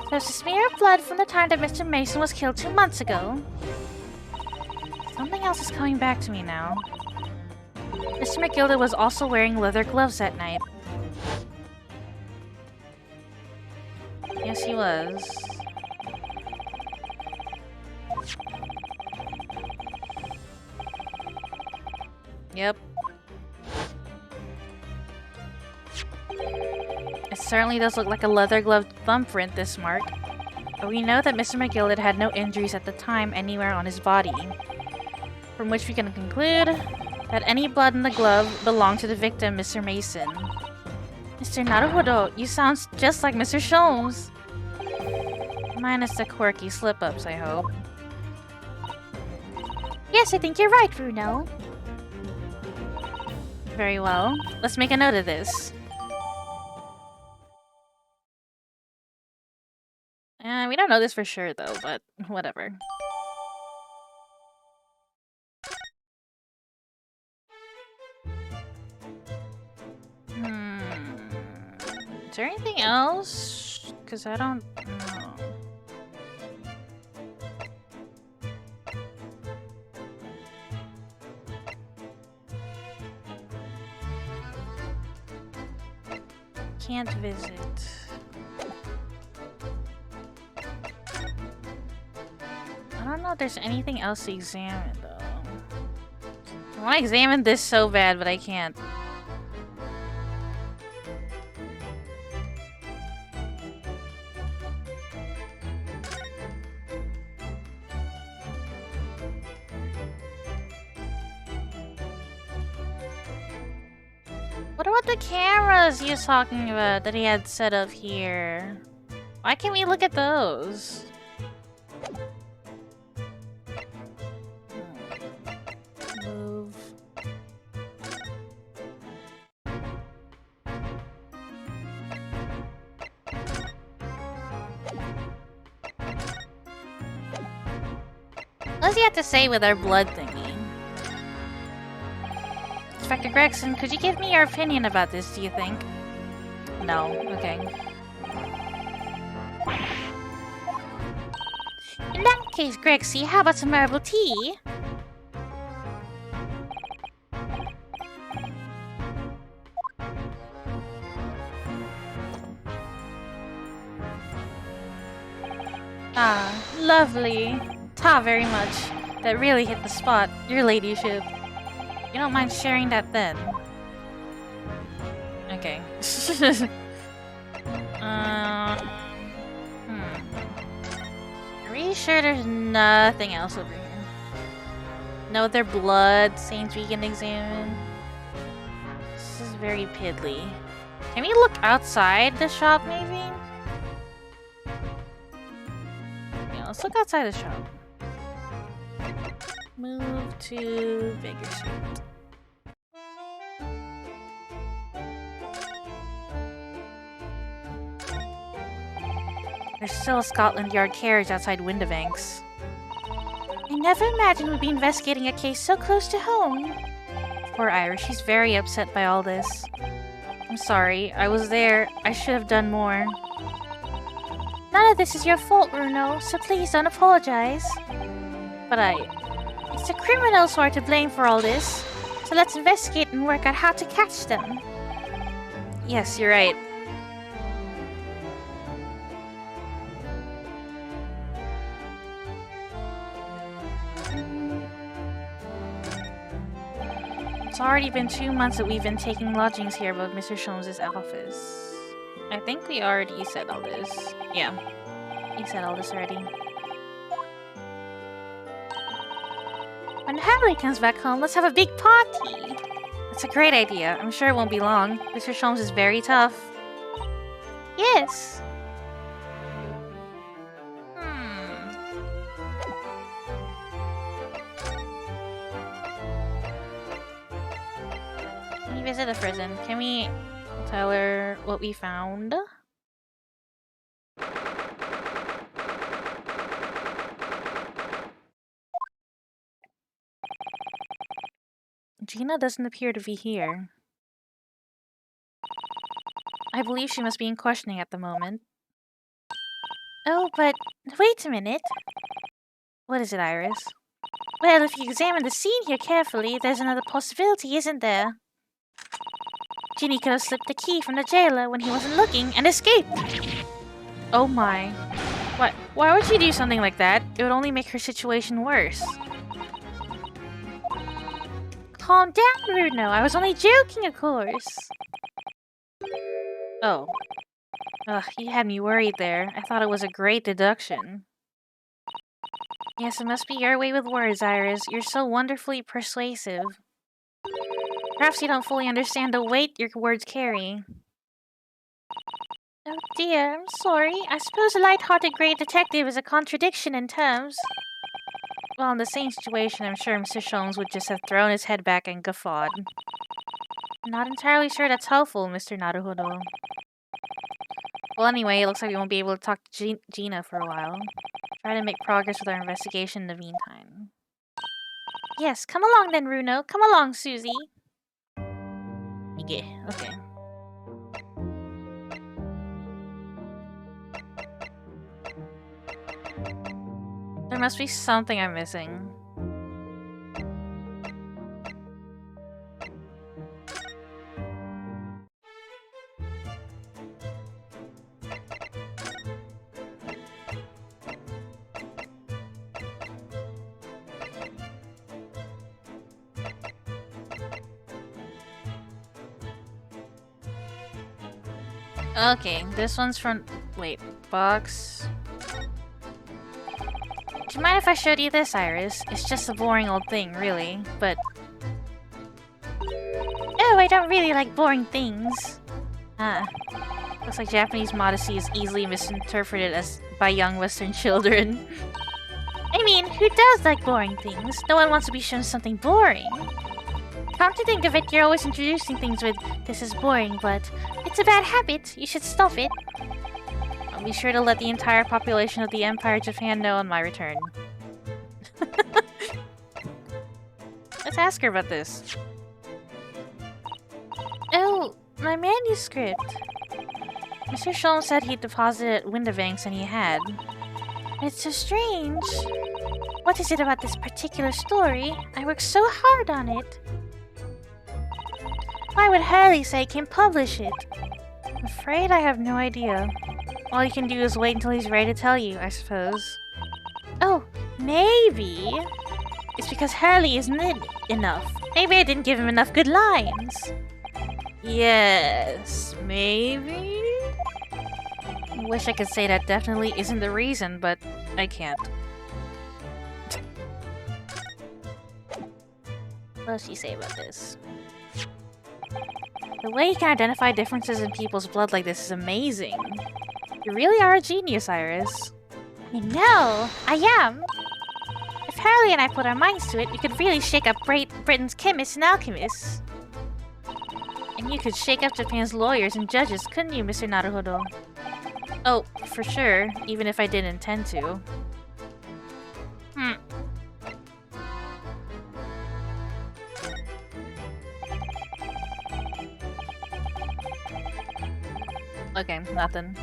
Speaker 1: There's a smear of blood from the time that Mr. Mason was killed 2 months ago. Something else is coming back to me now. Mr. McGilda was also wearing leather gloves that night. Yes, he was. Yep. It certainly does look like a leather-gloved thumbprint, this mark. But we know that Mr. McGilda had no injuries at the time anywhere on his body. From which we can conclude that any blood in the glove belonged to the victim, Mr. Mason. Mr. Naruhodo, you sound just like Mr. Sholmes. Minus the quirky slip-ups, I hope.
Speaker 2: Yes, I think you're right, Bruno.
Speaker 1: Very well. Let's make a note of this. We don't know this for sure, though, but whatever. Is there anything else? Because I don't know. Can't visit. I don't know if there's anything else to examine, though. I want to examine this so bad, but I can't. What about the cameras he was talking about that he had set up here? Why can't we look at those? Move. What does he have to say with our blood thingy? Inspector Gregson, could you give me your opinion about this, do you think? No. Okay.
Speaker 2: In that case, Grexy, how about some herbal tea?
Speaker 1: Ah, lovely. Ta very much. That really hit the spot, your ladyship. You don't mind sharing that then? Okay. Are we sure there's nothing else over here? No other blood stains we can examine? This is very piddly. Can we look outside the shop, maybe? Yeah, let's look outside the shop. Move to Baker Street. There's still a Scotland Yard carriage outside Windibanks.
Speaker 2: I never imagined we'd be investigating a case so close to home.
Speaker 1: Poor Irish, she's very upset by all this. I'm sorry, I was there. I should have done more.
Speaker 2: None of this is your fault, Bruno, so please don't apologize.
Speaker 1: But
Speaker 2: It's the criminals who are to blame for all this, so let's investigate and work out how to catch them.
Speaker 1: Yes, you're right. It's already been 2 months that we've been taking lodgings here above Mr. Sholmes' office. I think we already said all this. Yeah, we said all this already.
Speaker 2: When Harley comes back home, let's have a big party.
Speaker 1: That's a great idea. I'm sure it won't be long. Mr. Sholmes is very tough.
Speaker 2: Yes.
Speaker 1: Can we visit the prison? Can we tell her what we found? Gina doesn't appear to be here. I believe she must be in questioning at the moment.
Speaker 2: Oh, but wait a minute.
Speaker 1: What is it, Iris?
Speaker 2: Well, if you examine the scene here carefully, there's another possibility, isn't there? Ginny could have slipped the key from the jailer when he wasn't looking and escaped.
Speaker 1: Oh my. Why would she do something like that? It would only make her situation worse.
Speaker 2: Calm down, Bruno. I was only joking, of course.
Speaker 1: Oh. Ugh, you had me worried there. I thought it was a great deduction. Yes, it must be your way with words, Iris. You're so wonderfully persuasive. Perhaps you don't fully understand the weight your words carry.
Speaker 2: Oh dear, I'm sorry. I suppose a light-hearted great detective is a contradiction in terms.
Speaker 1: Well, in the same situation, I'm sure Mr. Sholmes would just have thrown his head back and guffawed. Not entirely sure that's helpful, Mr. Naruhodo. Well, anyway, it looks like we won't be able to talk to Gina for a while. Try to make progress with our investigation in the meantime.
Speaker 2: Yes, come along then, Runo. Come along, Susie.
Speaker 1: Yeah, okay. There must be something I'm missing. Okay, this one's from... Wait, box... Do you mind if I showed you this, Iris? It's just a boring old thing, really, but...
Speaker 2: Oh, I don't really like boring things.
Speaker 1: Ah. Looks like Japanese modesty is easily misinterpreted as by young Western children.
Speaker 2: I mean, who does like boring things? No one wants to be shown something boring. Come to think of it, you're always introducing things with, this is boring, but it's a bad habit. You should stop it.
Speaker 1: I'll be sure to let the entire population of the Empire of Japan know on my return. Let's ask her about this.
Speaker 2: Oh, my manuscript.
Speaker 1: Mr. Sholmes said he'd deposited at Windibanks, and he had.
Speaker 2: It's so strange. What is it about this particular story? I worked so hard on it. Why would Hurley say he can publish it?
Speaker 1: I'm afraid I have no idea. All you can do is wait until he's ready to tell you, I suppose.
Speaker 2: Oh, maybe.
Speaker 1: It's because Hurley isn't it enough.
Speaker 2: Maybe I didn't give him enough good lines.
Speaker 1: Yes, maybe? I wish I could say that definitely isn't the reason, but I can't. What does she say about this? The way you can identify differences in people's blood like this is amazing. You really are a genius, Iris.
Speaker 2: You know, I am. If Hurley and I put our minds to it, we could really shake up Britain's chemists and alchemists.
Speaker 1: And you could shake up Japan's lawyers and judges, couldn't you, Mr. Naruhodo? Oh, for sure, even if I didn't intend to. Okay, nothing.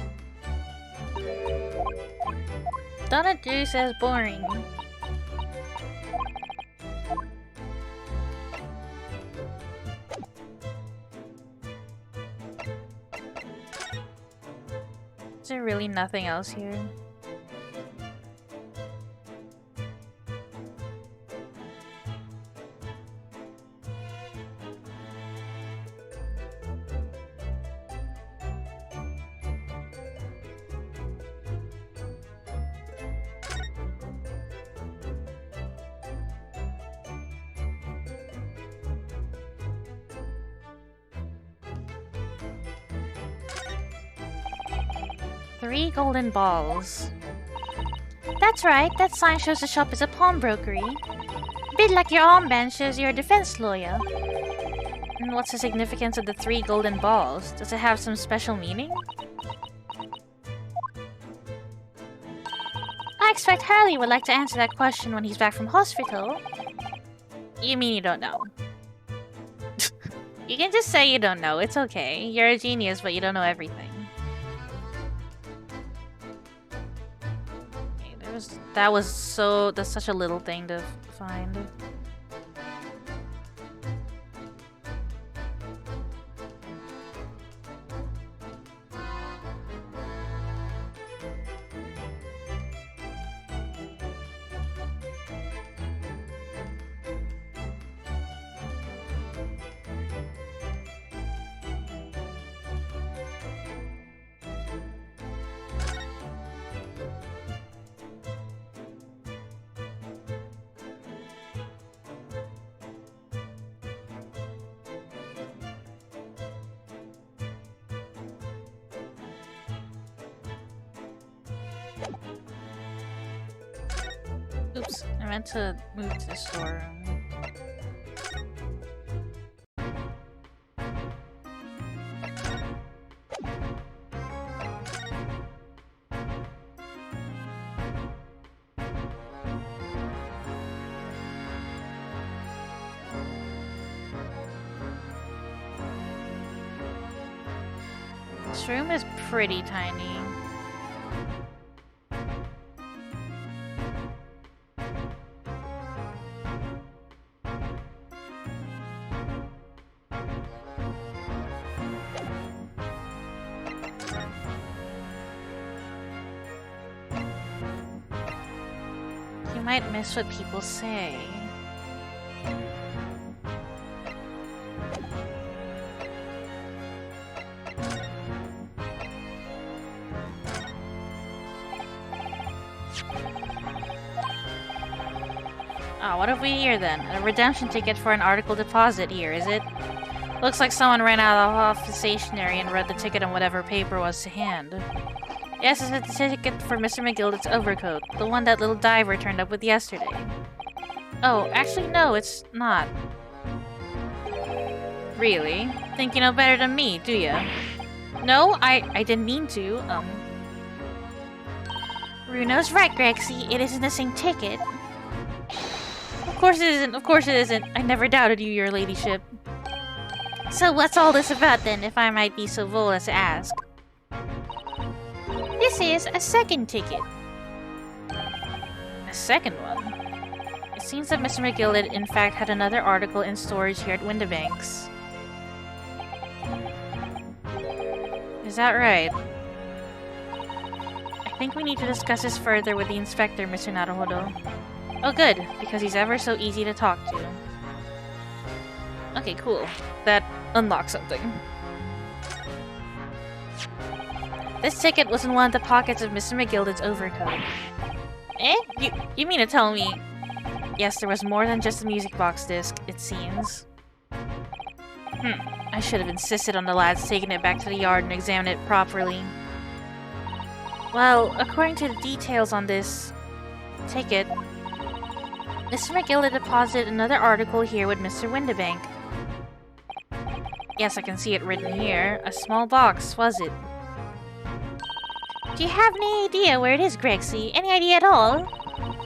Speaker 1: Donna Drew says boring. Is there really nothing else here? 3 golden balls.
Speaker 2: That's right, that sign shows the shop is a pawnbrokery. A bit like your armband shows you're a defense lawyer.
Speaker 1: And what's the significance of the 3 golden balls? Does it have some special meaning?
Speaker 2: I expect Hurley would like to answer that question when he's back from hospital.
Speaker 1: You mean you don't know? You can just say you don't know, it's okay. You're a genius, but you don't know everything. Okay, that's such a little thing to find. Oops, I meant to move to the storeroom. This room is pretty tiny. You might miss what people say. Oh, what have we here then? A redemption ticket for an article deposit here, is it? Looks like someone ran out of office stationery and read the ticket on whatever paper was to hand. Yes, it's a ticket for Mr. McGildett's overcoat, the one that little diver turned up with yesterday. Oh, actually no, it's not. Really? Think you know better than me, do ya? No, I didn't mean to,
Speaker 2: Runo's right, Grexy. It isn't the same ticket.
Speaker 1: Of course it isn't, of course it isn't. I never doubted you, your ladyship.
Speaker 2: So what's all this about then, if I might be so bold as to ask? This is a second ticket.
Speaker 1: A second one? It seems that Mr. McGildet in fact had another article in storage here at Windibanks. Is that right? I think we need to discuss this further with the inspector, Mr. Naruhodo. Oh good, because he's ever so easy to talk to. Okay, cool. That unlocks something. This ticket was in one of the pockets of Mr. McGildett's overcoat. Eh? You mean to tell me... Yes, there was more than just a music box disc, it seems. I should have insisted on the lads taking it back to the yard and examining it properly. Well, according to the details on this ticket, Mr. McGildet deposited another article here with Mr. Windibank. Yes, I can see it written here. A small box, was it?
Speaker 2: Do you have any idea where it is, Grexy? Any idea at all?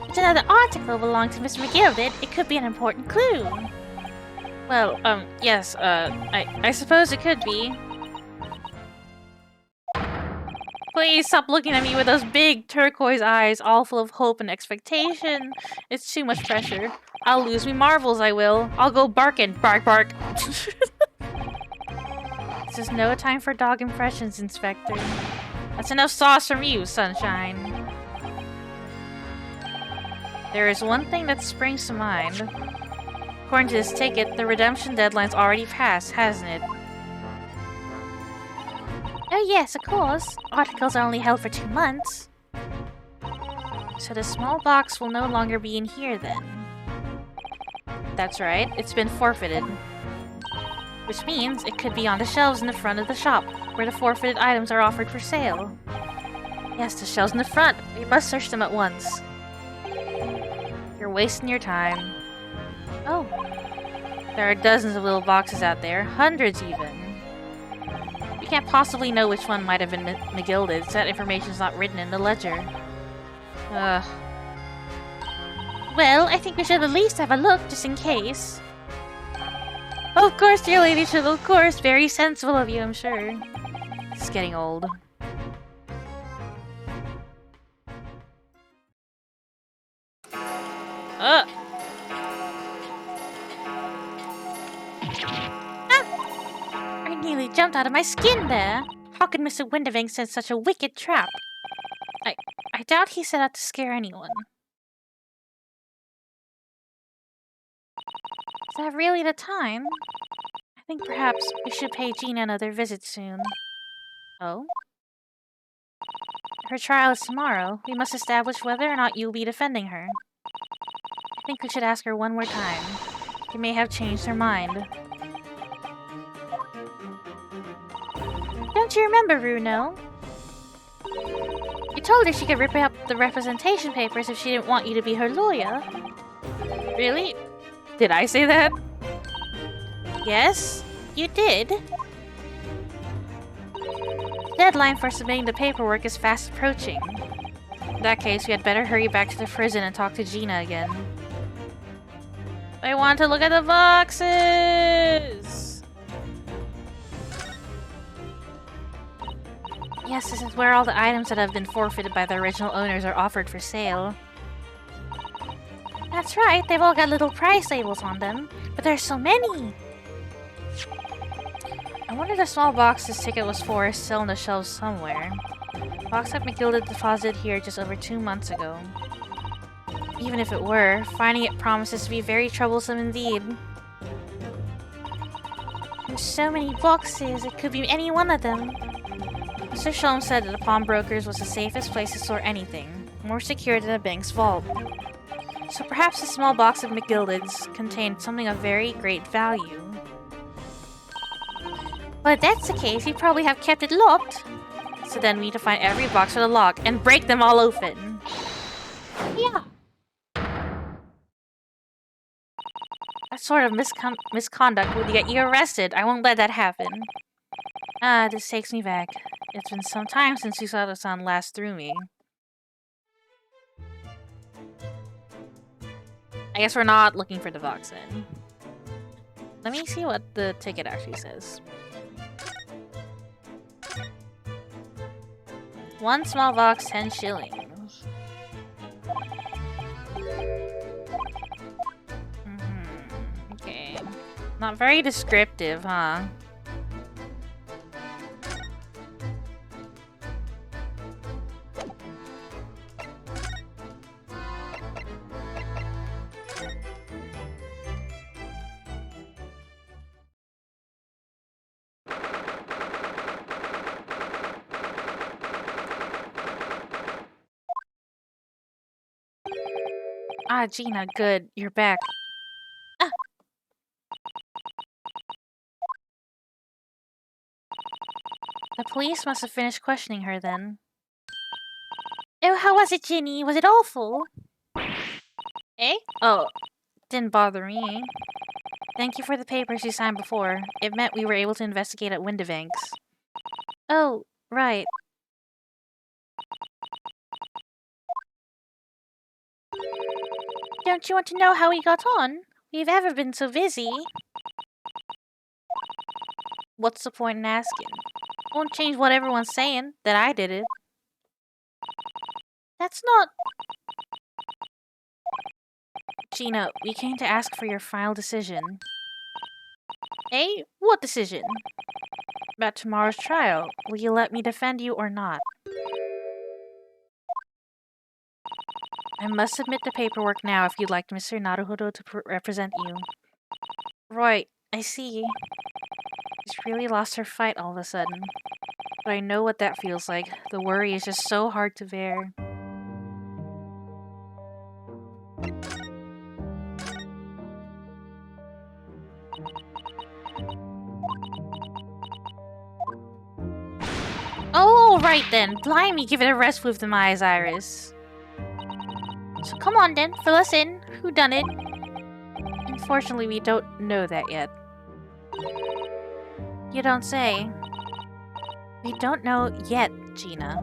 Speaker 2: It's another article belonging to Mr. McGildet. It could be an important clue.
Speaker 1: Well, yes, I suppose it could be. Please stop looking at me with those big turquoise eyes, all full of hope and expectation. It's too much pressure. I'll lose me marbles, I will. I'll go barking. Bark, bark. This is no time for dog impressions, Inspector. That's enough sauce from you, Sunshine. There is one thing that springs to mind. According to this ticket, the redemption deadline's already passed, hasn't it?
Speaker 2: Oh yes, of course. Articles are only held for 2 months.
Speaker 1: So the small box will no longer be in here then. That's right, it's been forfeited. Which means it could be on the shelves in the front of the shop, where the forfeited items are offered for sale. Yes, the shelves in the front. We must search them at once. You're wasting your time. Oh. There are dozens of little boxes out there. Hundreds, even. We can't possibly know which one might have been McGilded, so that information is not written in the ledger. Ugh.
Speaker 2: Well, I think we should at least have a look, just in case.
Speaker 1: Of course, dear ladyship, of course. Very sensible of you, I'm sure. It's getting old. Ah!
Speaker 2: I nearly jumped out of my skin there. How could Mr. Winterving set such a wicked trap?
Speaker 1: I doubt he set out to scare anyone.
Speaker 2: Is that really the time?
Speaker 1: I think perhaps we should pay Gina another visit soon. Oh? Her trial is tomorrow. We must establish whether or not you'll be defending her. I think we should ask her one more time. She may have changed her mind.
Speaker 2: Don't you remember, Runo? You told her she could rip up the representation papers if she didn't want you to be her lawyer.
Speaker 1: Really? Did I say that?
Speaker 2: Yes, you did.
Speaker 1: The deadline for submitting the paperwork is fast approaching. In that case, we had better hurry back to the prison and talk to Gina again. I want to look at the boxes! Yes, this is where all the items that have been forfeited by the original owners are offered for sale.
Speaker 2: That's right, they've all got little price labels on them, but there's so many!
Speaker 1: I wonder the small box this ticket was for is still on the shelves somewhere. The box that McGilded deposited here just over 2 months ago. Even if it were, finding it promises to be very troublesome indeed.
Speaker 2: There's so many boxes, it could be any one of them.
Speaker 1: Mr. Sholmes said that the pawnbroker's was the safest place to store anything, more secure than a bank's vault. So perhaps the small box of McGilded's contained something of very great value.
Speaker 2: Well, if that's the case, he'd probably have kept it locked.
Speaker 1: So then we need to find every box with a lock and break them all open.
Speaker 2: Yeah.
Speaker 1: That sort of misconduct would get you arrested. I won't let that happen. Ah, this takes me back. It's been some time since Susato-san last threw me. I guess we're not looking for the box then. Let me see what the ticket actually says. One small box, 10 shillings. Okay. Not very descriptive, huh? Ah, Gina, good. You're back. Ah. The police must have finished questioning her then.
Speaker 2: Oh, how was it, Ginny? Was it awful?
Speaker 1: Eh? Oh, didn't bother me. Thank you for the papers you signed before. It meant we were able to investigate at Windivank's. Oh, right.
Speaker 2: Don't you want to know how we got on? We've ever been so busy.
Speaker 1: What's the point in asking? Won't change what everyone's saying, that I did it.
Speaker 2: That's not...
Speaker 1: Gina, we came to ask for your final decision.
Speaker 2: Eh? What decision?
Speaker 1: About tomorrow's trial. Will you let me defend you or not? I must submit the paperwork now if you'd like Mr. Naruhodo to represent you. Right, I see. She's really lost her fight all of a sudden. But I know what that feels like. The worry is just so hard to bear. Alright then, blimey, give it a rest with them eyes, Iris.
Speaker 2: So come on then, fill us in. Who done it?
Speaker 1: Unfortunately, we don't know that yet. You don't say. We don't know yet, Gina.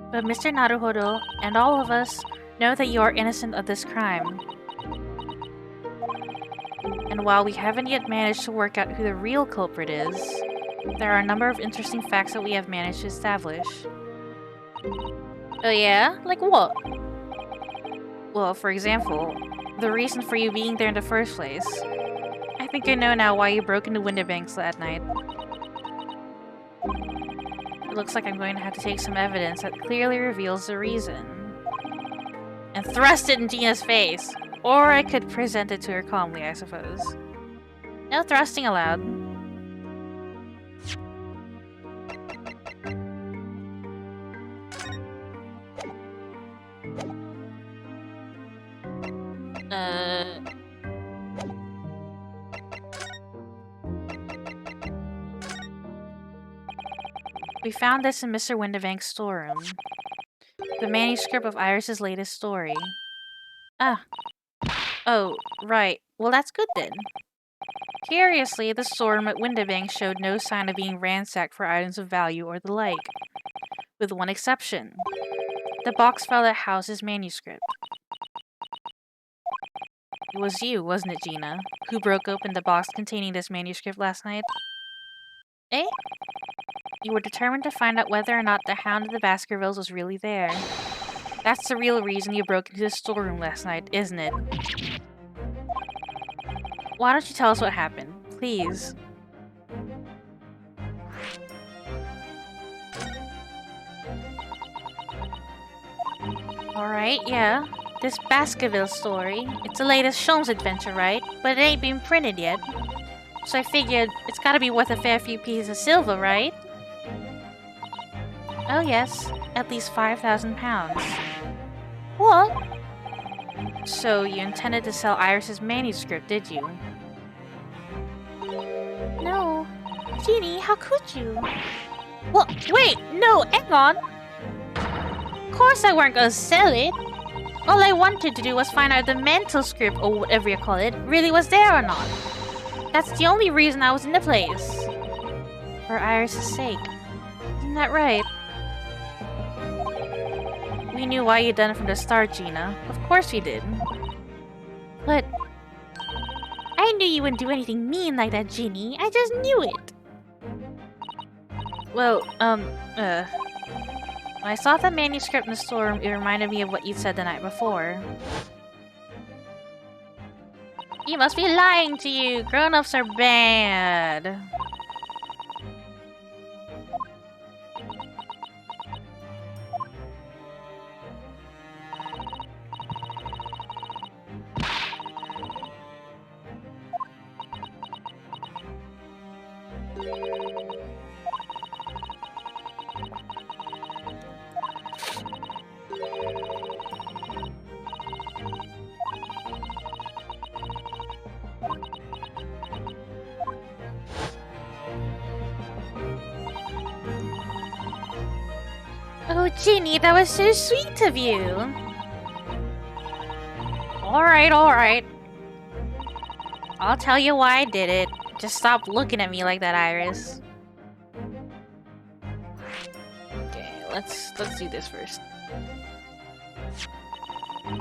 Speaker 1: But Mr. Naruhodo and all of us know that you are innocent of this crime. And while we haven't yet managed to work out who the real culprit is, there are a number of interesting facts that we have managed to establish.
Speaker 2: Oh yeah? Like what?
Speaker 1: Well, for example, the reason for you being there in the first place. I think I know now why you broke into window banks that night. It looks like I'm going to have to take some evidence that clearly reveals the reason. And thrust it in Gina's face! Or I could present it to her calmly, I suppose. No thrusting allowed. We found this in Mr. Windibank's storeroom. The manuscript of Iris's latest story. Ah. Oh, right. Well, that's good then. Curiously, the storeroom at Windibank showed no sign of being ransacked for items of value or the like. With one exception. The box file that housed his manuscript. It was you, wasn't it, Gina, who broke open the box containing this manuscript last night? Eh? You were determined to find out whether or not the Hound of the Baskervilles was really there. That's the real reason you broke into the storeroom last night, isn't it? Why don't you tell us what happened, please? Alright, yeah. This Baskerville story. It's the latest Sholmes adventure, right? But it ain't been printed yet. So I figured it's gotta be worth a fair few pieces of silver, right? Oh yes, at least 5,000 pounds.
Speaker 2: What?
Speaker 1: So you intended to sell Iris's manuscript, did you?
Speaker 2: No. Jeannie, how could you? Well, wait, no, hang on. Of course I weren't gonna sell it. All I wanted to do was find out if the mental script, or whatever you call it, really was there or not. That's the only reason I was in the place.
Speaker 1: For Iris' sake. Isn't that right? We knew why you'd done it from the start, Gina. Of course we did.
Speaker 2: But I knew you wouldn't do anything mean like that, Ginny. I just knew it.
Speaker 1: Well, when I saw the manuscript in the storeroom, it reminded me of what you'd said the night before.
Speaker 2: You must be lying to you. Grown-ups are bad. Oh, Ginny, that was so sweet of you.
Speaker 1: Alright. I'll tell you why I did it. Just stop looking at me like that, Iris. Okay, let's do this first.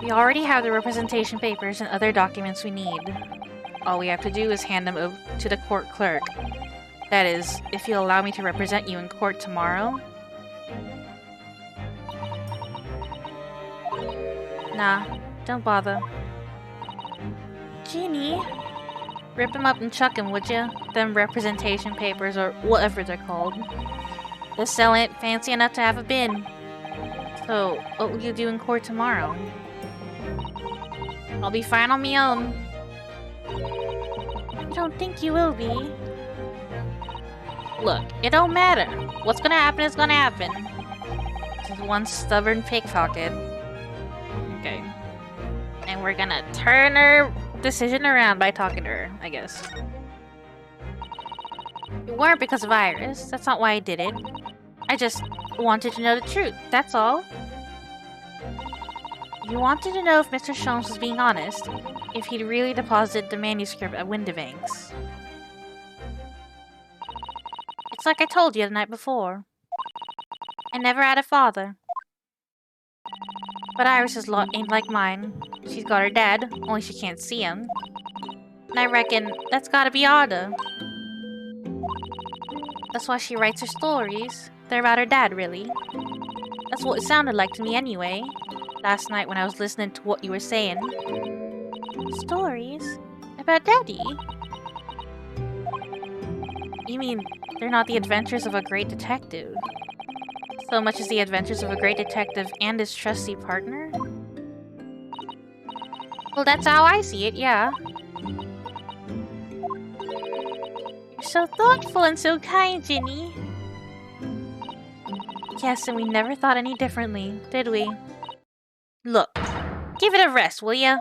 Speaker 1: We already have the representation papers and other documents we need. All we have to do is hand them over to the court clerk. That is, if you'll allow me to represent you in court tomorrow. Nah, don't bother.
Speaker 2: Ginny?
Speaker 1: Rip them up and chuck them, would ya? Them representation papers, or whatever they're called. The cell ain't fancy enough to have a bin. So, what will you do in court tomorrow? I'll be fine on me own.
Speaker 2: I don't think you will be.
Speaker 1: Look, it don't matter. What's gonna happen is gonna happen. Just one stubborn pickpocket. Okay. And we're gonna turn her decision around by talking to her, I guess. It weren't because of Iris. That's not why I did it. I just wanted to know the truth, that's all. You wanted to know if Mr. Sholmes was being honest, if he'd really deposited the manuscript at Windibanks. It's like I told you the night before. I never had a father. But Iris's lot ain't like mine. She's got her dad, only she can't see him. And I reckon that's gotta be harder. That's why she writes her stories. They're about her dad, really. That's what it sounded like to me anyway. Last night when I was listening to what you were saying.
Speaker 2: Stories? About Daddy?
Speaker 1: You mean they're not the adventures of a great detective? So much as the adventures of a great detective and his trusty partner? Well, that's how I see it, yeah.
Speaker 2: You're so thoughtful and so kind, Ginny.
Speaker 1: Yes, and we never thought any differently, did we? Look, give it a rest, will ya?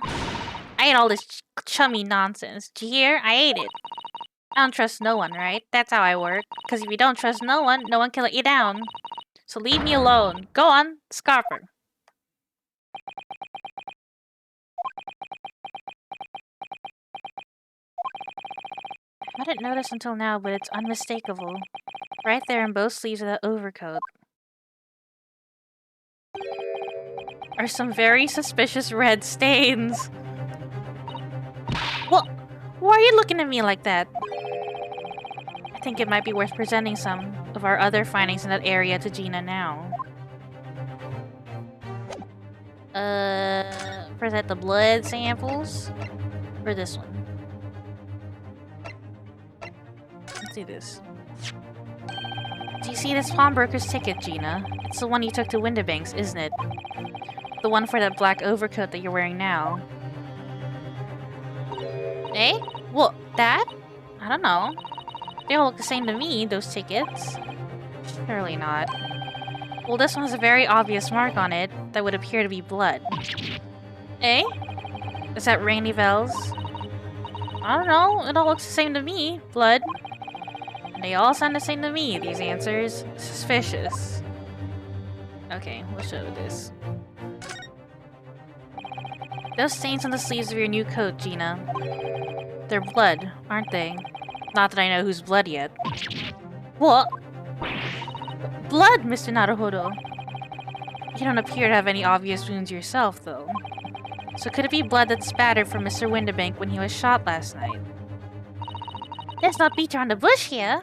Speaker 1: I ate all this chummy nonsense. Did you hear? I ate it. I don't trust no one, right? That's how I work. Because if you don't trust no one can let you down. So leave me alone. Go on, scarf her. I didn't notice until now, but it's unmistakable. Right there in both sleeves of that overcoat are some very suspicious red stains. Well, why are you looking at me like that? I think it might be worth presenting some of our other findings in that area to Gina now. Present the blood samples? Or this one? Let's do this. Do you see this pawnbroker's ticket, Gina? It's the one you took to Windibanks, isn't it? The one for that black overcoat that you're wearing now. Eh? What? That? I don't know. They all look the same to me, those tickets. Surely not. Well, this one has a very obvious mark on it that would appear to be blood. Eh? Does that ring any bells? I don't know. It all looks the same to me. Blood. They all sound the same to me, these answers. Suspicious. Okay, we'll show this. Those stains on the sleeves of your new coat, Gina. They're blood, aren't they? Not that I know whose blood yet. What? Blood, Mr. Naruhodo. You don't appear to have any obvious wounds yourself, though. So could it be blood that spattered from Mr. Windibank when he was shot last night?
Speaker 2: Let's not beat around the bush here.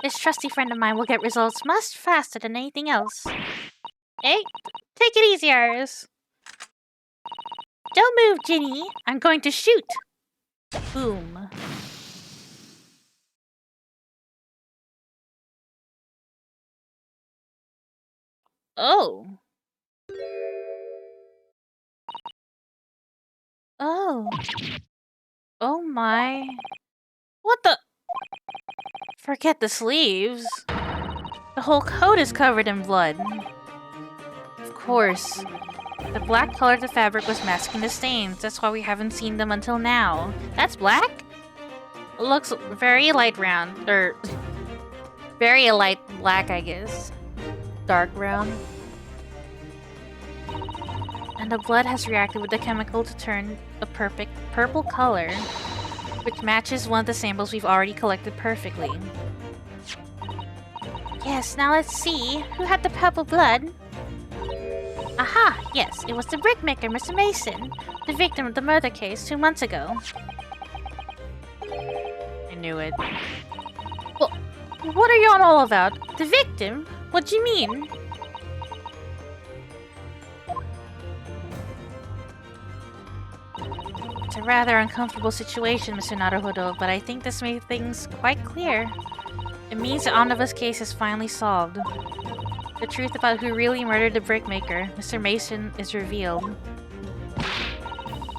Speaker 2: This trusty friend of mine will get results much faster than anything else.
Speaker 1: Hey, take it easy, Iris.
Speaker 2: Don't move, Ginny. I'm going to shoot.
Speaker 1: Boom. Oh.
Speaker 2: Oh.
Speaker 1: Oh my. What the? Forget the sleeves. The whole coat is covered in blood. Of course. The black color of the fabric was masking the stains. That's why we haven't seen them until now. That's black? It looks very light brown. Or very light black, I guess. Dark brown. And the blood has reacted with the chemical to turn a perfect purple color, which matches one of the samples we've already collected perfectly.
Speaker 2: Yes, now let's see. Who had the purple blood? Aha! Yes, it was the brickmaker, Mr. Mason, the victim of the murder case 2 months ago.
Speaker 1: I knew it. Well, what are you on all about?
Speaker 2: The victim? What do you mean?
Speaker 1: It's a rather uncomfortable situation, Mr. Naruhodo, but I think this made things quite clear. It means the omnibus case is finally solved. The truth about who really murdered the brickmaker, Mr. Mason, is revealed.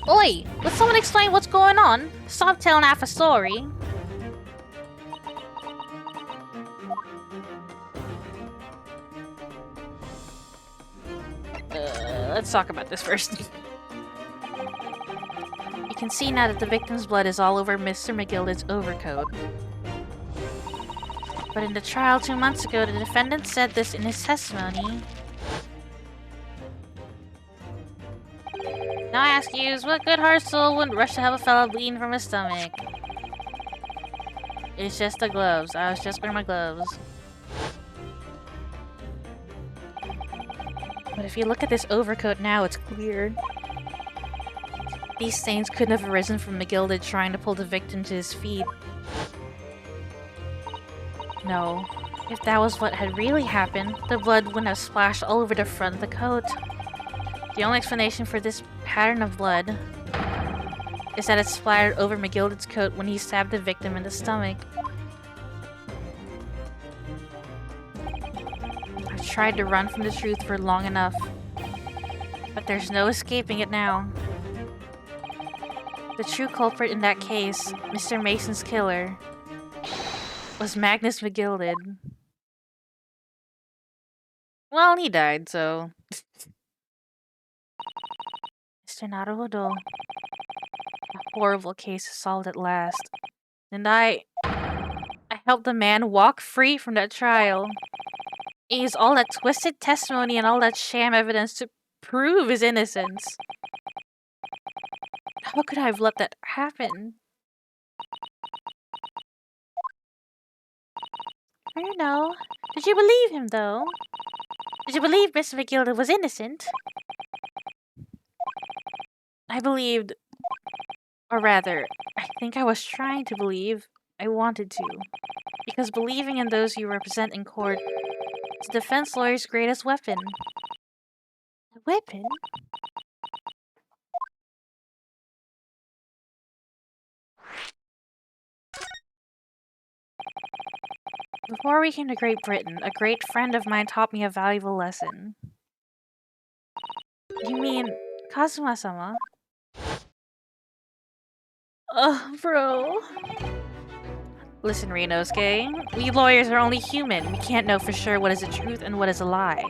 Speaker 1: Oi! Would someone explain what's going on? Stop telling half a story. Let's talk about this first. You can see now that the victim's blood is all over Mr. McGilda's overcoat. But in the trial 2 months ago, the defendant said this in his testimony. Now I ask you, what good-hearted soul wouldn't rush to help a fellow bleeding from his stomach? It's just the gloves. I was just wearing my gloves. But if you look at this overcoat now, it's clear. These stains couldn't have arisen from McGilded trying to pull the victim to his feet. No. If that was what had really happened, the blood wouldn't have splashed all over the front of the coat. The only explanation for this pattern of blood is that it splattered over McGilded's coat when he stabbed the victim in the stomach. I've tried to run from the truth for long enough, but there's no escaping it now. The true culprit in that case, Mr. Mason's killer, was Magnus McGilded. Well, he died, so... Mr. Naruhodo. A horrible case is solved at last. And I helped the man walk free from that trial. He used all that twisted testimony and all that sham evidence to prove his innocence. How could I have let that happen? I don't know. Did you believe him, though? Did you believe Mr. McGilded was innocent? I believed... Or rather, I think I was trying to believe. I wanted to. Because believing in those you represent in court is a defense lawyer's greatest weapon. A weapon? Before we came to Great Britain, a great friend of mine taught me a valuable lesson. You mean Kazuma-sama? Ugh, bro. Listen, Rinosuke, we lawyers are only human. We can't know for sure what is the truth and what is a lie.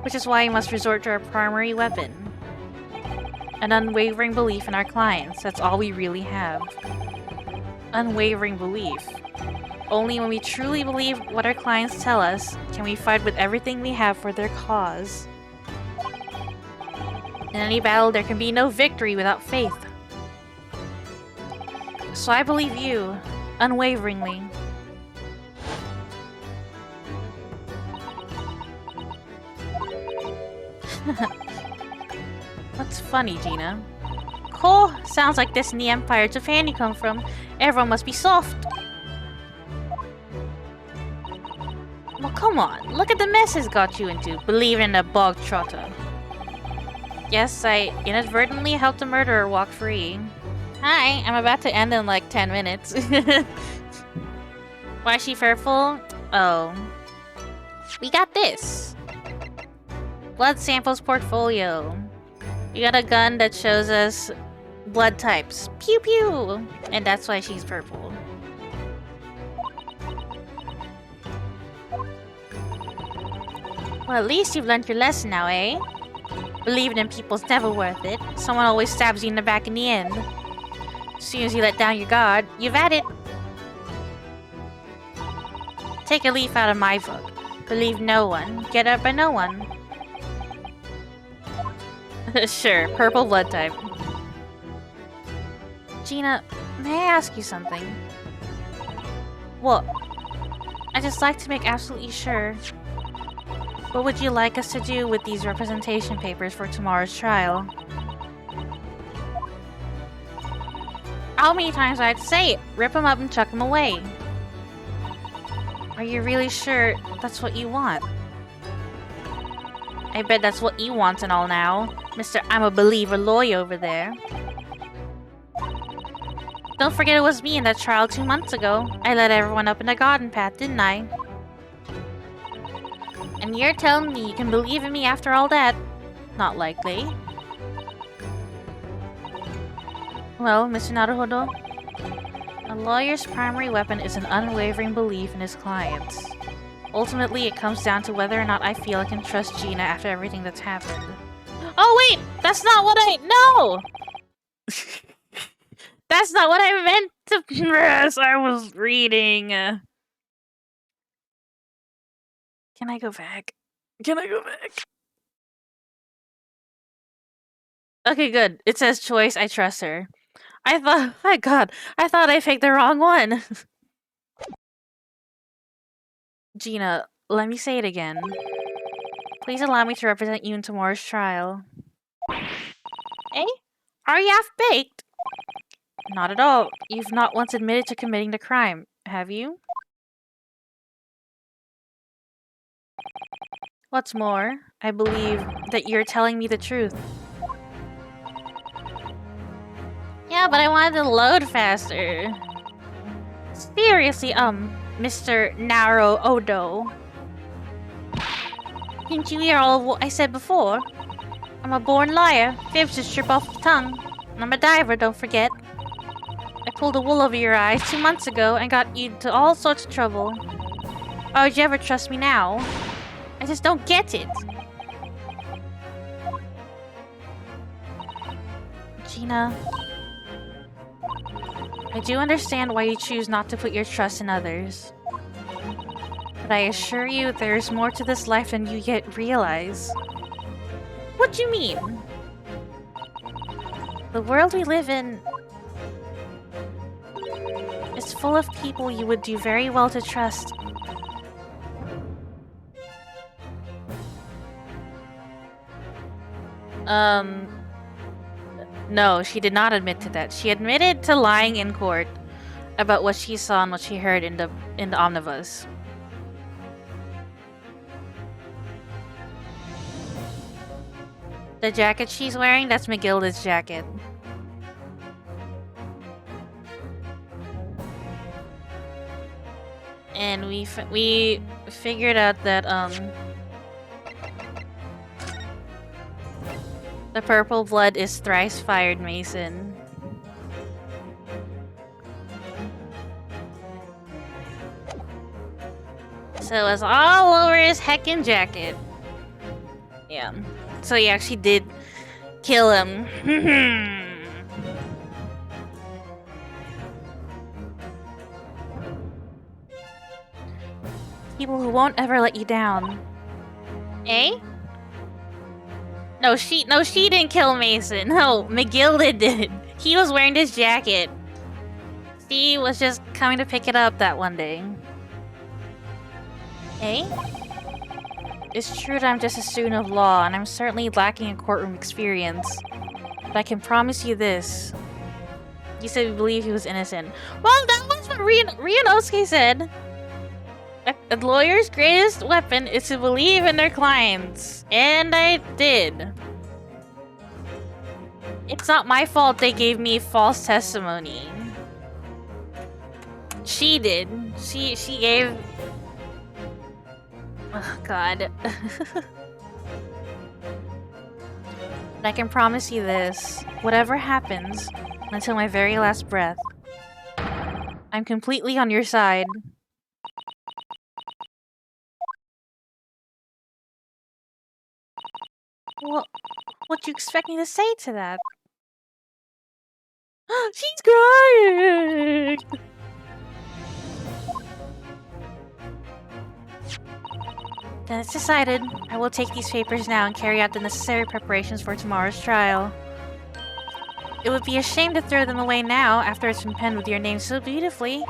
Speaker 1: Which is why we must resort to our primary weapon. An unwavering belief in our clients. That's all we really have. Unwavering belief. Only when we truly believe what our clients tell us can we fight with everything we have for their cause. In any battle, there can be no victory without faith. So I believe you, unwaveringly. What's funny, Gina? Cool, sounds like this in the Empire Japan you come from. Everyone must be soft. Well, come on, look at the mess it's got you into, believing in a bog trotter. Yes, I inadvertently helped a murderer walk free. Hi, I'm about to end in like 10 minutes. Why is she fearful? Oh. We got this. Blood samples portfolio. We got a gun that shows us blood types. Pew pew! And that's why she's purple. Well, at least you've learned your lesson now, eh? Believing in people's never worth it. Someone always stabs you in the back in the end. As soon as you let down your guard, you've had it. Take a leaf out of my book. Believe no one. Get up by no one. Sure, purple blood type. Gina, may I ask you something? What? I'd just like to make absolutely sure. What would you like us to do with these representation papers for tomorrow's trial? How many times do I have to say it? Rip them up and chuck them away. Are you really sure that's what you want? I bet that's what you want and all now, Mr. I'm a believer lawyer over there. Don't forget it was me in that trial 2 months ago. I led everyone up in the garden path, didn't I? And you're telling me you can believe in me after all that? Not likely. Well, Mr. Naruhodo, a lawyer's primary weapon is an unwavering belief in his clients. Ultimately, it comes down to whether or not I feel I can trust Gina after everything that's happened. Oh wait! That's not what I... No! That's not what I meant to press! I was reading. Can I go back? Can I go back? Okay, good. It says choice. I trust her. I thought, my god, I thought I picked the wrong one. Gina, let me say it again. Please allow me to represent you in tomorrow's trial. Eh? Are you half-baked? Not at all. You've not once admitted to committing the crime, have you? What's more, I believe that you're telling me the truth. Yeah, but I wanted to load faster. Seriously, Mr. Narrow Odo. Didn't you hear all of what I said before? I'm a born liar. Fibs just trip off the tongue. And I'm a diver, don't forget. I pulled the wool over your eyes 2 months ago and got you into all sorts of trouble. Why would you ever trust me now? I just don't get it. Gina, I do understand why you choose not to put your trust in others. But I assure you there is more to this life than you yet realize. What do you mean? The world we live in is full of people you would do very well to trust. No, she did not admit to that. She admitted to lying in court about what she saw and what she heard in the omnibus. The jacket she's wearing, that's McGilda's jacket. And we figured out that the purple blood is thrice fired Mason. So it's all over his heckin' jacket. Yeah. So he actually did kill him. People who won't ever let you down. Eh? No, she didn't kill Mason. No, McGilda did. He was wearing this jacket. She was just coming to pick it up that one day. Eh? It's true that I'm just a student of law, and I'm certainly lacking in courtroom experience. But I can promise you this. You said you believe he was innocent. Well, that was what Ryunosuke said. A lawyer's greatest weapon is to believe in their clients. And I did. It's not my fault they gave me false testimony. She did. She gave... Oh, God. But I can promise you this. Whatever happens, until my very last breath, I'm completely on your side. What do you expect me to say to that? She's crying! Then it's decided. I will take these papers now and carry out the necessary preparations for tomorrow's trial. It would be a shame to throw them away now after it's been penned with your name so beautifully.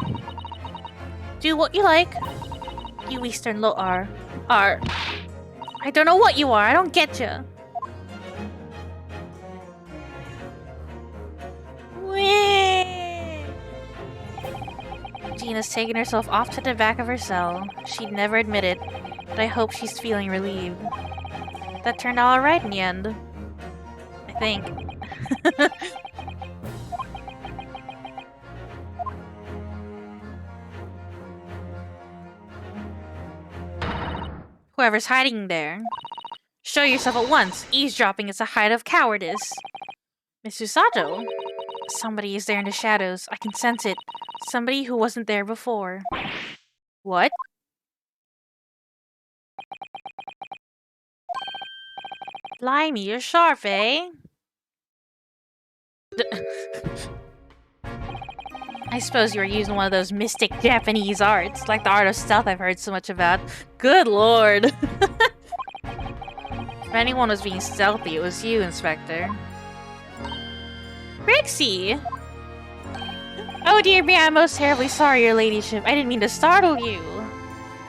Speaker 1: Do what you like. You Eastern Lo are. I don't know what you are. I don't get you. Gina's taken herself off to the back of her cell. She'd never admit it, but I hope she's feeling relieved. That turned out alright in the end. I think. Whoever's hiding there, show yourself at once. Eavesdropping is a height of cowardice. Miss Usato? Somebody is there in the shadows. I can sense it. Somebody who wasn't there before. What? Blimey, you're sharp, eh? I suppose you were using one of those mystic Japanese arts, like the art of stealth I've heard so much about. Good lord! If anyone was being stealthy, it was you, Inspector. Rixie! Oh dear me, I'm most terribly sorry, your ladyship. I didn't mean to startle you.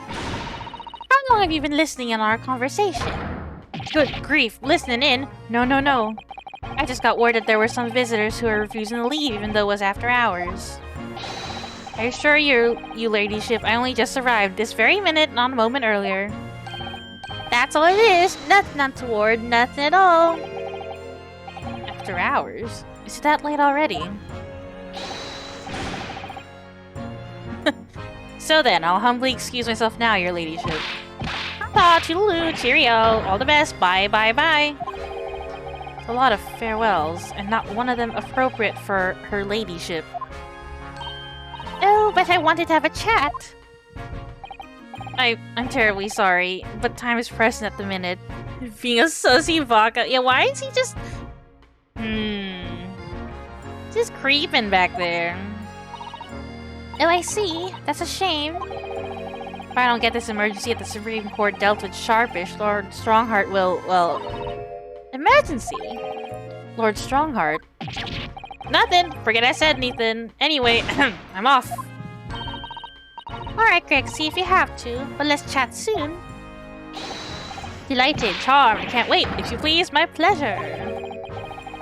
Speaker 2: How long have you been listening in on our conversation?
Speaker 1: Good grief, listening in? No. I just got word that there were some visitors who are refusing to leave even though it was after hours. I assure you, ladyship, I only just arrived this very minute, not a moment earlier.
Speaker 2: That's all it is. Nothing untoward, nothing at all.
Speaker 1: After hours? Is it that late already? So then, I'll humbly excuse myself now, your ladyship.
Speaker 2: Ta-ta, toodaloo, cheerio, all the best, bye.
Speaker 1: A lot of farewells, and not one of them appropriate for her ladyship.
Speaker 2: Oh, but I wanted to have a chat.
Speaker 1: I'm terribly sorry, but time is pressing at the minute. Being a sussy vodka. Yeah, why is he just... Just creeping back there.
Speaker 2: Oh, I see. That's a shame.
Speaker 1: If I don't get this emergency at the Supreme Court dealt with sharpish, Lord Strongheart will, well... Emergency? Lord Strongheart? Nothing. Forget I said anything. Anyway, I'm off.
Speaker 2: Alright, Greg, see if you have to, but let's chat soon.
Speaker 1: Delighted, charmed, I can't wait. If you please, my pleasure.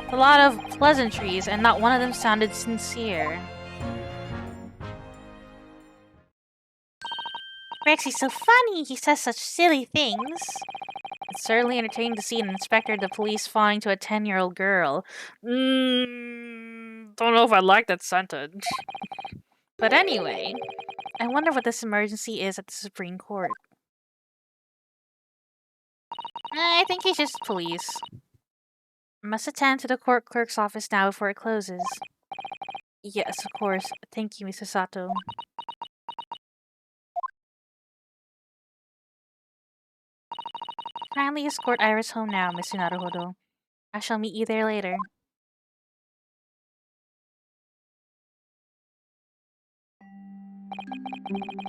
Speaker 1: A lot of pleasantries, and not one of them sounded sincere.
Speaker 2: Rexy's so funny, he says such silly things.
Speaker 1: It's certainly entertaining to see an inspector of the police fawning to a 10-year-old girl. Don't know if I like that sentence. But anyway, I wonder what this emergency is at the Supreme Court.
Speaker 2: I think he's just
Speaker 1: Police. I must attend to the court clerk's office now before it closes. Yes, of course. Thank you, Mr. Sato. Kindly escort Iris home now, Mr. Naruhodo. I shall meet you there later.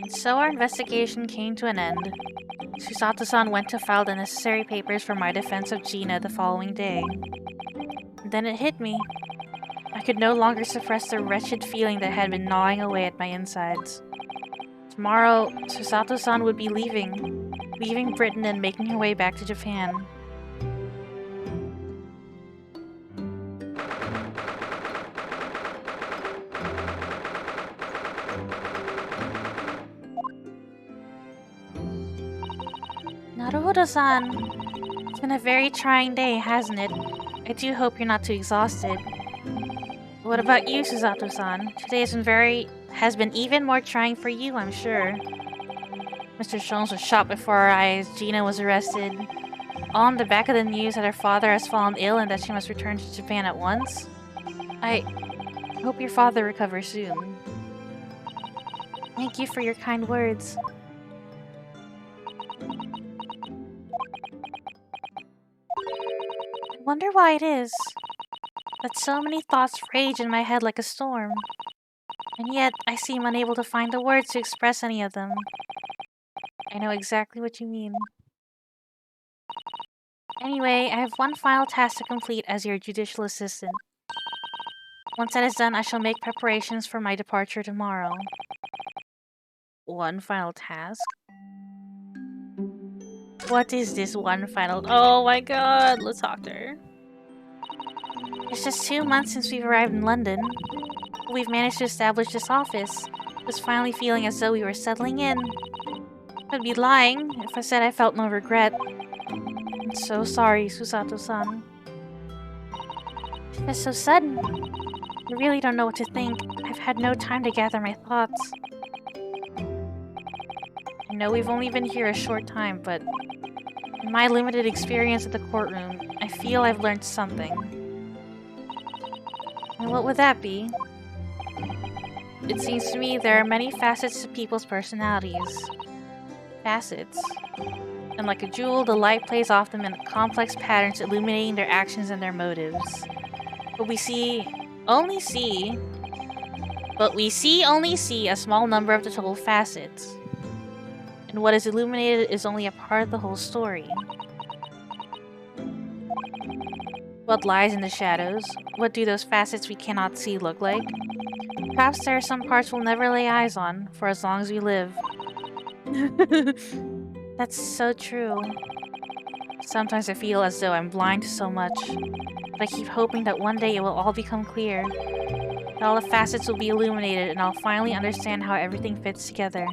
Speaker 1: So our investigation came to an end. Susato-san went to file the necessary papers for my defense of Gina the following day. Then it hit me. I could no longer suppress the wretched feeling that had been gnawing away at my insides. Tomorrow, Susato-san would be leaving Britain and making her way back to Japan. Naruhodo-san, it's been a very trying day, hasn't it? I do hope you're not too exhausted. What about you, Susato-san? Today has been even more trying for you, I'm sure. Mr. Jones was shot before our eyes, Gina was arrested. All on the back of the news that her father has fallen ill and that she must return to Japan at once. I hope your father recovers soon. Thank you for your kind words. I wonder why it is, but so many thoughts rage in my head like a storm. And yet, I seem unable to find the words to express any of them. I know exactly what you mean. Anyway, I have one final task to complete as your judicial assistant. Once that is done, I shall make preparations for my departure tomorrow. One final task? What is this one final... Oh my god, let's talk to her. It's just 2 months since we've arrived in London. We've managed to establish this office. Was finally feeling as though we were settling in. I'd be lying if I said I felt no regret. I'm so sorry, Susato-san. It's so sudden. I really don't know what to think. I've had no time to gather my thoughts. I know we've only been here a short time, but in my limited experience at the courtroom, I feel I've learned something. And what would that be? It seems to me there are many facets to people's personalities. Facets. And like a jewel, the light plays off them in complex patterns illuminating their actions and their motives. But we only see But we only see a small number of the total facets. And what is illuminated is only a part of the whole story. What lies in the shadows? What do those facets we cannot see look like? Perhaps there are some parts we'll never lay eyes on, for as long as we live. That's so true. Sometimes I feel as though I'm blind to so much, but I keep hoping that one day it will all become clear. That all the facets will be illuminated and I'll finally understand how everything fits together.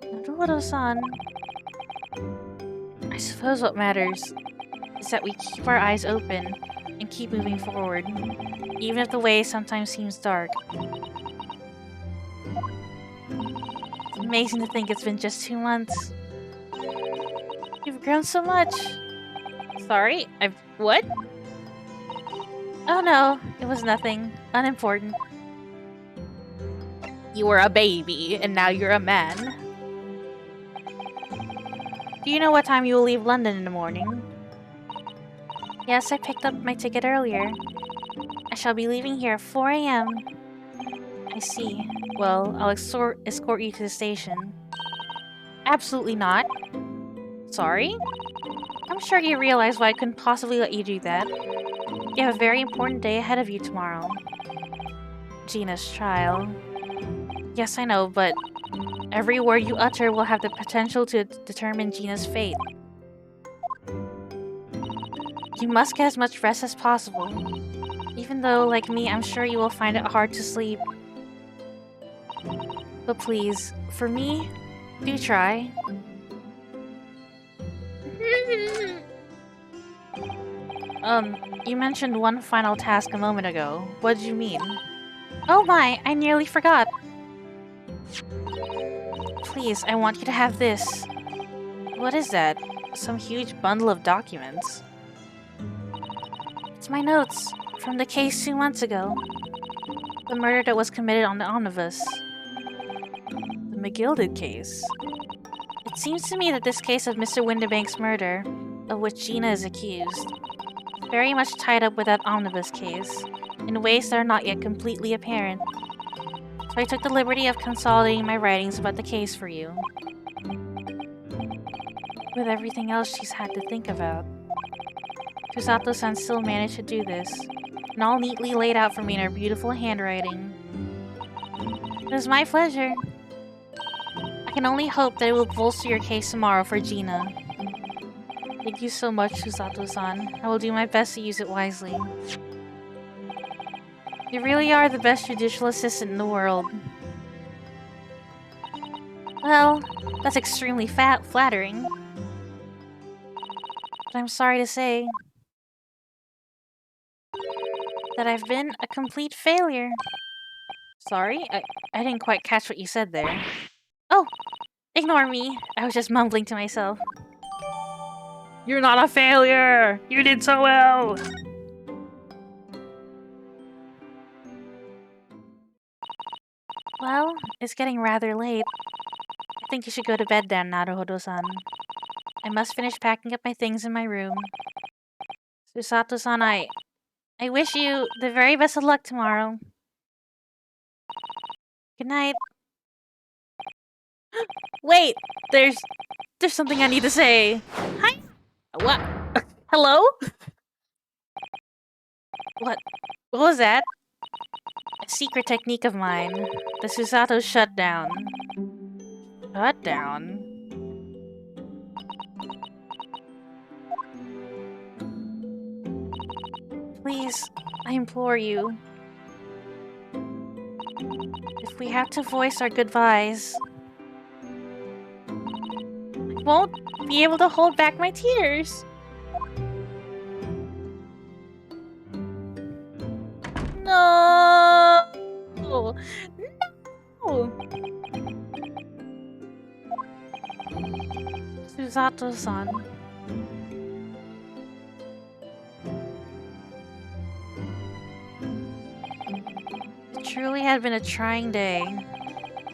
Speaker 1: Naruto-san. I suppose what matters is that we keep our eyes open and keep moving forward, even if the way sometimes seems dark. It's amazing to think it's been just 2 months. You've grown so much. Sorry, what? Oh no, it was nothing. Unimportant. You were a baby, and now you're a man. Do you know what time you will leave London in the morning? Yes, I picked up my ticket earlier. I shall be leaving here at 4 AM. I see. Well, I'll escort you to the station. Absolutely not. Sorry? I'm sure you realize why I couldn't possibly let you do that. You have a very important day ahead of you tomorrow. Gina's trial. Yes, I know, but every word you utter will have the potential to determine Gina's fate. You must get as much rest as possible. Even though, like me, I'm sure you will find it hard to sleep. But please, for me, do try. You mentioned one final task a moment ago. What did you mean? Oh my, I nearly forgot. Please, I want you to have this. What is that? Some huge bundle of documents. It's my notes from the case 2 months ago. The murder that was committed on the omnibus. The McGilded case. It seems to me that this case of Mr. Windibank's murder, of which Gina is accused, is very much tied up with that omnibus case, in ways that are not yet completely apparent. So I took the liberty of consolidating my writings about the case for you. With everything else she's had to think about. Susato-san still managed to do this, and all neatly laid out for me in her beautiful handwriting. It was my pleasure. I can only hope that it will bolster your case tomorrow for Gina. Thank you so much, Susato-san. I will do my best to use it wisely. You really are the best judicial assistant in the world. Well, that's extremely flattering. But I'm sorry to say that I've been a complete failure. Sorry? I didn't quite catch what you said there. Oh! Ignore me. I was just mumbling to myself. You're not a failure! You did so well! Well, it's getting rather late. I think you should go to bed then, Naruhodo-san. I must finish packing up my things in my room. Susato-san, I wish you the very best of luck tomorrow. Good night. Wait! There's something I need to say. Hi! What? Hello? What was that? A secret technique of mine. The Susato shutdown. Shutdown? Please, I implore you. If we have to voice our goodbyes, I won't be able to hold back my tears. No! No! Susato-san. It truly had been a trying day.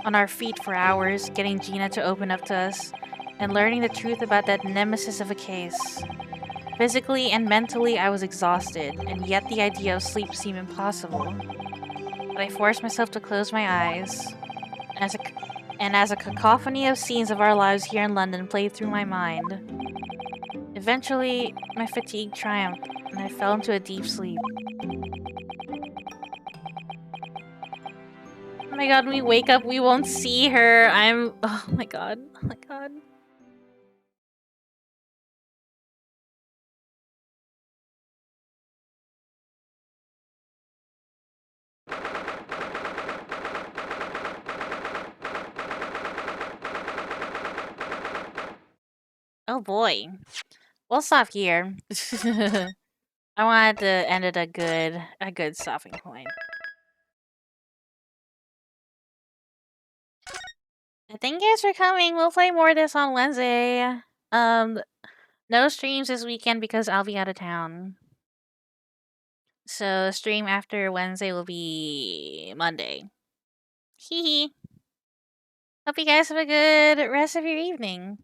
Speaker 1: On our feet for hours, getting Gina to open up to us, and learning the truth about that nemesis of a case. Physically and mentally, I was exhausted, and yet the idea of sleep seemed impossible. but I forced myself to close my eyes. As a cacophony of scenes of our lives here in London played through my mind, eventually my fatigue triumphed and I fell into a deep sleep. Oh my god, when we wake up, we won't see her. Oh my god. Oh my god. Oh boy. We'll stop here. I wanted to end at a good stopping point. Thank you guys for coming. We'll play more of this on Wednesday. Um, no streams this weekend because I'll be out of town. So stream after Wednesday will be Monday. Hee hee. Hope you guys have a good rest of your evening.